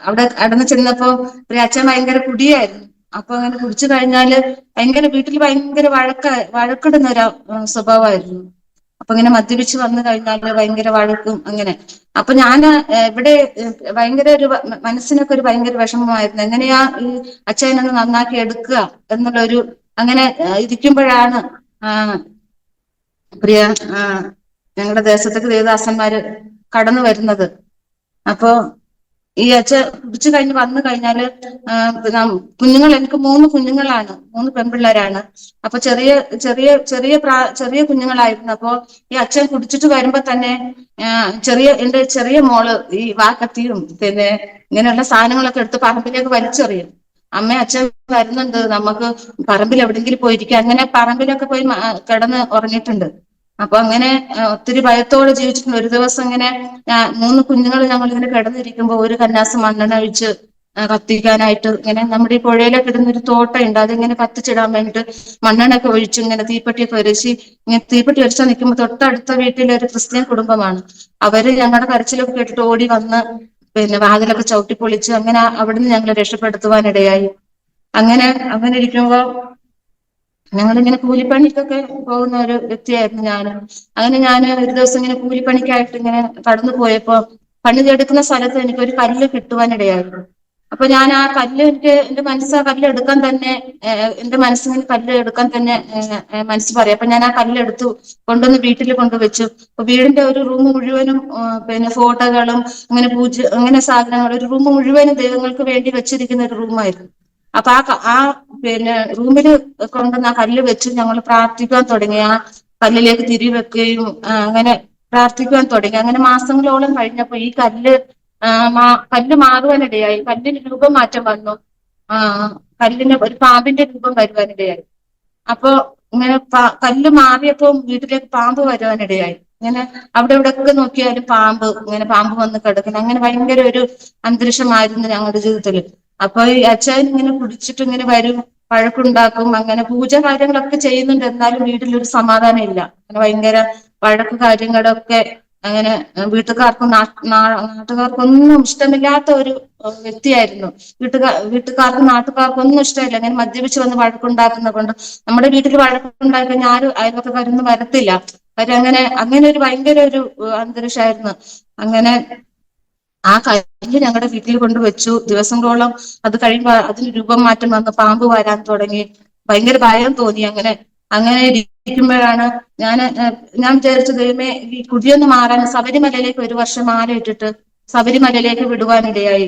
അവിടെ കടന്നു ചെന്നപ്പോ ഒരു അച്ഛൻ ഭയങ്കര കുടിയായിരുന്നു. അപ്പൊ അങ്ങനെ കുടിച്ചു കഴിഞ്ഞാല് വീട്ടിൽ ഭയങ്കര വഴക്കിടുന്ന ഒരു സ്വഭാവമായിരുന്നു. അപ്പൊ ഇങ്ങനെ മദ്യപിച്ച് വന്നു കഴിഞ്ഞാല് ഭയങ്കര വഴക്കും അങ്ങനെ. അപ്പൊ ഞാൻ ഇവിടെ ഭയങ്കര ഒരു മനസ്സിനൊക്കെ ഒരു ഭയങ്കര വിഷമമായിരുന്നു. എങ്ങനെയാ ഈ അച്ഛനൊന്ന് നന്നാക്കി എടുക്കുക എന്നുള്ളൊരു അങ്ങനെ ഇരിക്കുമ്പോഴാണ് പ്രിയ ഞങ്ങളുടെ ദേശത്തേക്ക് ദേവദാസന്മാര് കടന്നു വരുന്നത്. അപ്പൊ ഈ അച്ഛൻ കുടിച്ചു കഴിഞ്ഞ് വന്നു കഴിഞ്ഞാല് എനിക്ക് 3 കുഞ്ഞുങ്ങളാണ്, 3 പെൺപിള്ളേരാണ്. അപ്പൊ ചെറിയ ചെറിയ ചെറിയ കുഞ്ഞുങ്ങളായിരുന്നു. അപ്പൊ ഈ അച്ഛൻ കുടിച്ചിട്ട് വരുമ്പോ തന്നെ എന്റെ ചെറിയ മോള് ഈ വാക്കത്തിയും പിന്നെ ഇങ്ങനെയുള്ള സാധനങ്ങളൊക്കെ എടുത്ത് പറമ്പിലേക്ക് വലിച്ചെറിയും. അച്ഛൻ വരുന്നുണ്ട്, നമുക്ക് പറമ്പിൽ എവിടെയെങ്കിലും പോയിരിക്കുക. അങ്ങനെ പറമ്പിലൊക്കെ പോയി കിടന്ന് ഉറങ്ങിയിട്ടുണ്ട്. അപ്പൊ അങ്ങനെ ഒത്തിരി ഭയത്തോടെ ജീവിച്ചിട്ടുണ്ട്. ഒരു ദിവസം ഇങ്ങനെ 3 കുഞ്ഞുങ്ങൾ ഞങ്ങൾ ഇങ്ങനെ കിടന്നിരിക്കുമ്പോ ഒരു കന്നാസ് മണ്ണെണ്ണ ഒഴിച്ച് കത്തിക്കാനായിട്ട് ഇങ്ങനെ നമ്മുടെ ഈ പുഴയിലൊക്കെ ഇടുന്നൊരു തോട്ടമുണ്ട്, അതിങ്ങനെ കത്തിച്ചിടാൻ വേണ്ടിയിട്ട് മണ്ണെണ്ണയൊക്കെ ഒഴിച്ച് ഇങ്ങനെ തീപ്പെട്ടിയൊക്കെ ഉരച്ച് ഇങ്ങനെ തീപ്പെട്ടി ഉരച്ചാൽ നിൽക്കുമ്പോൾ തൊട്ടടുത്ത വീട്ടിലെ ഒരു ക്രിസ്ത്യൻ കുടുംബമാണ്. അവര് ഞങ്ങളുടെ കരച്ചിലൊക്കെ കേട്ടിട്ട് ഓടി വന്ന് പിന്നെ വാതിലൊക്കെ ചവിട്ടിപ്പൊളിച്ച് അങ്ങനെ അവിടുന്ന് ഞങ്ങളെ രക്ഷപ്പെടുത്തുവാനിടയായി. അങ്ങനെ അങ്ങനെ ഇരിക്കുമ്പോ ഞങ്ങളിങ്ങനെ കൂലിപ്പണിക്കൊക്കെ പോകുന്ന ഒരു വ്യക്തിയായിരുന്നു ഞാൻ. അങ്ങനെ ഞാൻ ഒരു ദിവസം ഇങ്ങനെ കൂലിപ്പണിക്കായിട്ട് ഇങ്ങനെ കടന്നു പോയപ്പോ പണിതെടുക്കുന്ന സ്ഥലത്ത് എനിക്ക് ഒരു കല്ല് കിട്ടുവാനിടയായിരുന്നു. അപ്പൊ ഞാൻ ആ കല്ല് എന്റെ മനസ്സ് ആ കല്ല് എടുക്കാൻ തന്നെ എന്റെ മനസ്സിന് കല്ല് എടുക്കാൻ തന്നെ മനസ്സ് പറയും. അപ്പൊ ഞാൻ ആ കല്ലെടുത്തു കൊണ്ടുവന്ന് വീട്ടിൽ കൊണ്ടുവച്ചു. അപ്പൊ വീടിന്റെ ഒരു റൂം മുഴുവനും പിന്നെ ഫോട്ടോകളും അങ്ങനെ അങ്ങനെ സാധനങ്ങൾ, ഒരു റൂം മുഴുവനും ദൈവങ്ങൾക്ക് വേണ്ടി വെച്ചിരിക്കുന്ന ഒരു റൂമായിരുന്നു. അപ്പൊ പിന്നെ റൂമിൽ കൊണ്ടുവന്ന ആ കല്ല് വെച്ച് ഞങ്ങൾ പ്രാർത്ഥിക്കാൻ തുടങ്ങി. ആ കല്ലിലേക്ക് തിരി വെക്കുകയും അങ്ങനെ പ്രാർത്ഥിക്കുവാൻ തുടങ്ങി. അങ്ങനെ മാസങ്ങളോളം കഴിഞ്ഞപ്പോ ഈ കല്ല് മാറുവാനിടയായി. കല്ലിന് രൂപം മാറ്റം വന്നു. കല്ലിന് ഒരു പാമ്പിന്റെ രൂപം വരുവാനിടയായി. അപ്പൊ ഇങ്ങനെ കല്ല് മാറിയപ്പോ വീട്ടിലേക്ക് പാമ്പ് വരുവാനിടയായി. ഇങ്ങനെ അവിടെ ഇവിടെയൊക്കെ നോക്കിയാലും പാമ്പ് വന്ന് കിടക്കുന്നു. അങ്ങനെ ഭയങ്കര ഒരു അന്തരീക്ഷമായിരുന്നു ഞങ്ങളുടെ ജീവിതത്തിൽ. അപ്പൊ ഈ അച്ഛൻ ഇങ്ങനെ കുടിച്ചിട്ട് ഇങ്ങനെ വരും, വഴക്കുണ്ടാക്കും, അങ്ങനെ പൂജ കാര്യങ്ങളൊക്കെ ചെയ്യുന്നുണ്ട്. എന്നാലും വീട്ടിലൊരു സമാധാനം ഇല്ല. അങ്ങനെ ഭയങ്കര വഴക്ക് കാര്യങ്ങളൊക്കെ. അങ്ങനെ വീട്ടുകാർക്കും നാട്ടുകാർക്കൊന്നും ഇഷ്ടമില്ലാത്ത ഒരു വ്യക്തിയായിരുന്നു. വീട്ടുകാർക്കും നാട്ടുകാർക്കും ഒന്നും ഇഷ്ടമില്ല. അങ്ങനെ മദ്യപിച്ച് വന്ന് വഴക്കുണ്ടാക്കുന്നത് കൊണ്ട് നമ്മുടെ വീട്ടിൽ വഴക്കുണ്ടാക്കി കഴിഞ്ഞാൽ ആരും അയൽവക്കക്കാരൊന്നും വരത്തില്ല. അങ്ങനെ ഒരു ഭയങ്കര ഒരു അന്തരീക്ഷമായിരുന്നു. അങ്ങനെ ആ കല്ല് ഞങ്ങളുടെ വീട്ടിൽ കൊണ്ടുവച്ചു. ദിവസങ്ങളോളം അത് കഴിയുമ്പോ അതിന് രൂപം മാറ്റം വന്ന് പാമ്പ് വരാൻ തുടങ്ങി. ഭയങ്കര ഭയം തോന്നി. അങ്ങനെ ഇരിക്കുമ്പോഴാണ് ഞാൻ വിചാരിച്ചു, ദൈവമേ ഈ കുടിയൊന്ന് മാറാൻ ശബരിമലയിലേക്ക് 1 വർഷം മാല ഇട്ടിട്ട് ശബരിമലയിലേക്ക് വിടുവാനിടയായി.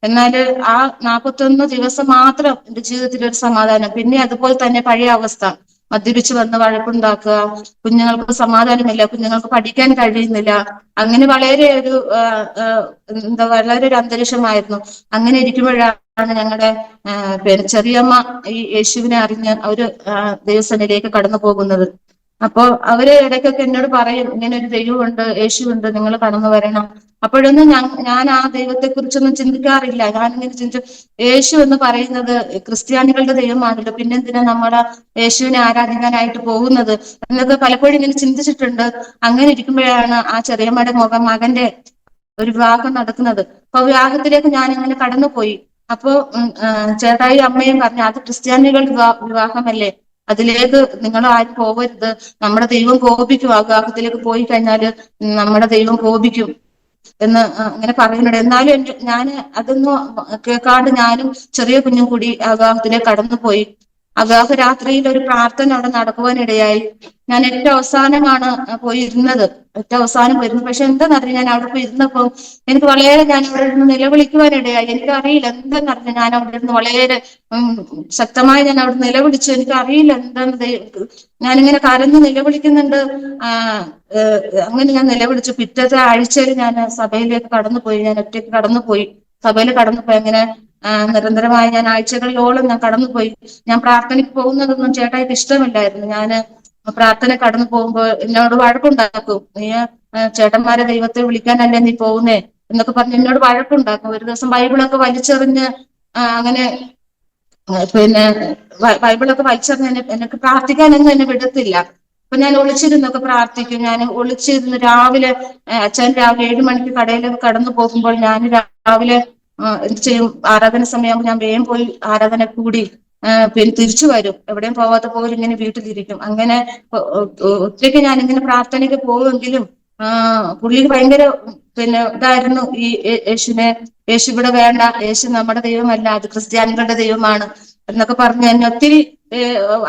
എന്നാല് ആ 41 ദിവസം മാത്രം എന്റെ ജീവിതത്തിൽ ഒരു സമാധാനം. പിന്നെ അതുപോലെ തന്നെ പഴയ അവസ്ഥ, മദ്യപിച്ച് വന്ന് വഴക്കുണ്ടാക്കുക, കുഞ്ഞുങ്ങൾക്ക് സമാധാനമില്ല, കുഞ്ഞുങ്ങൾക്ക് പഠിക്കാൻ കഴിയുന്നില്ല. അങ്ങനെ വളരെ വളരെ ഒരു അന്തരീക്ഷമായിരുന്നു. അങ്ങനെ ഇരിക്കുമ്പോഴാണ് ഞങ്ങളുടെ പിന്നെ ചെറിയമ്മ ഈ യേശുവിനെ അറിഞ്ഞ് അവര് ദൈവസന്നിധിയിലേക്ക് കടന്നു പോകുന്നത്. അപ്പൊ അവര് ഇടയ്ക്കൊക്കെ എന്നോട് പറയും, ഇങ്ങനെ ഒരു ദൈവമുണ്ട്, യേശുവുണ്ട്, നിങ്ങൾ കടന്നു വരണം. അപ്പോഴൊന്നും ഞാൻ ആ ദൈവത്തെ കുറിച്ചൊന്നും ചിന്തിക്കാറില്ല. ഞാനിങ്ങനെ ചിന്തിച്ചു, യേശു എന്ന് പറയുന്നത് ക്രിസ്ത്യാനികളുടെ ദൈവമാണല്ലോ, പിന്നെന്തിനാ നമ്മള് യേശുവിനെ ആരാധിക്കാനായിട്ട് പോകുന്നത് എന്നൊക്കെ പലപ്പോഴും ഇങ്ങനെ ചിന്തിച്ചിട്ടുണ്ട്. അങ്ങനെ ഇരിക്കുമ്പോഴാണ് ആ ചെറിയമ്മയുടെ മകന്റെ ഒരു വിവാഹം നടക്കുന്നത്. അപ്പൊ വിവാഹത്തിലേക്ക് ഞാൻ ഇങ്ങനെ കടന്നുപോയി. അപ്പൊ ചേട്ടായി അമ്മയും പറഞ്ഞു, അത് ക്രിസ്ത്യാനികൾ വിവാഹമല്ലേ, അതിലേക്ക് നിങ്ങൾ ആരും പോകരുത്, നമ്മുടെ ദൈവം കോപിക്കും, ആ വിവാഹത്തിലേക്ക് പോയി കഴിഞ്ഞാല് നമ്മുടെ ദൈവം കോപിക്കും എന്ന് അങ്ങനെ പറയുന്നുണ്ട്. എന്നാലും ഞാൻ അതൊന്നും കേൾക്കാണ്ട് ഞാനും ചെറിയ കുഞ്ഞും കൂടി ആ വിവാഹത്തിലേക്ക് കടന്നുപോയി. വിവാഹ രാത്രിയിൽ ഒരു പ്രാർത്ഥന അവിടെ നടക്കുവാനിടയായി. ഞാൻ ഏറ്റവും അവസാനമാണ് പോയി ഇരുന്നത്, ഏറ്റവും അവസാനം പോയിരുന്നു. പക്ഷെ എന്താണെന്നറിയാം, ഞാൻ അവിടെ പോയി ഇരുന്നപ്പോ എനിക്ക് വളരെ, ഞാൻ അവിടെ നിന്ന് നിലവിളിക്കുവാനിടയായി. എനിക്കറിയില്ല എന്താണെന്നറിഞ്ഞ, ഞാൻ അവിടെ നിന്ന് വളരെ ശക്തമായി ഞാൻ അവിടെ നിലവിളിച്ചു. എനിക്കറിയില്ല എന്താണെന്ന്. ഞാനിങ്ങനെ കരഞ്ഞു നിലവിളിക്കുന്നുണ്ട്. അങ്ങനെ ഞാൻ നിലവിളിച്ചു. പിറ്റത്തെ ആഴ്ചയിൽ ഞാൻ സഭയിലേക്ക് കടന്നുപോയി. ഞാൻ ഒറ്റയ്ക്ക് കടന്നുപോയി, സഭയിൽ കടന്നുപോയി. അങ്ങനെ നിരന്തരമായി ഞാൻ ആഴ്ചകളിലോളം ഞാൻ കടന്നുപോയി. ഞാൻ പ്രാർത്ഥനയ്ക്ക് പോകുന്നതൊന്നും ചേട്ടായിക്ക് ഇഷ്ടമില്ലായിരുന്നു. ഞാന് പ്രാർത്ഥന കടന്നു പോകുമ്പോ എന്നോട് വഴക്കുണ്ടാക്കും. നീ ചേട്ടന്മാരെ ദൈവത്തെ വിളിക്കാനല്ലേ നീ പോകുന്നേ എന്നൊക്കെ പറഞ്ഞ് എന്നോട് വഴക്കുണ്ടാക്കും. ഒരു ദിവസം ബൈബിളൊക്കെ വലിച്ചെറിഞ്ഞ് അങ്ങനെ പിന്നെ ബൈബിളൊക്കെ വലിച്ചെറിഞ്ഞ് എനിക്ക് പ്രാർത്ഥിക്കാനൊന്നും എന്നെ വിടത്തില്ല. അപ്പൊ ഞാൻ ഒളിച്ചിരുന്നൊക്കെ പ്രാർത്ഥിക്കും. ഞാൻ ഒളിച്ചിരുന്ന് രാവിലെ അച്ഛൻ രാവിലെ 7 മണിക്ക് കടയിലൊക്കെ കടന്നു പോകുമ്പോൾ ഞാൻ രാവിലെ എന്ത് ചെയ്യും, ആരാധന സമയമാകുമ്പോൾ ഞാൻ വേഗം പോയി ആരാധന കൂടി പിന്നെ തിരിച്ചു വരും. എവിടെയും പോവാത്ത പോലെ ഇങ്ങനെ വീട്ടിലിരിക്കും. അങ്ങനെ ഒറ്റയ്ക്ക് ഞാനിങ്ങനെ പ്രാർത്ഥനയ്ക്ക് പോവുമെങ്കിലും പുള്ളിക്ക് ഭയങ്കര പിന്നെ ഇതായിരുന്നു, ഈ യേശു ഇവിടെ വേണ്ട, യേശു നമ്മുടെ ദൈവമല്ല, അത് ക്രിസ്ത്യാനികളുടെ ദൈവമാണ് എന്നൊക്കെ പറഞ്ഞ് എന്നെ ഒത്തിരി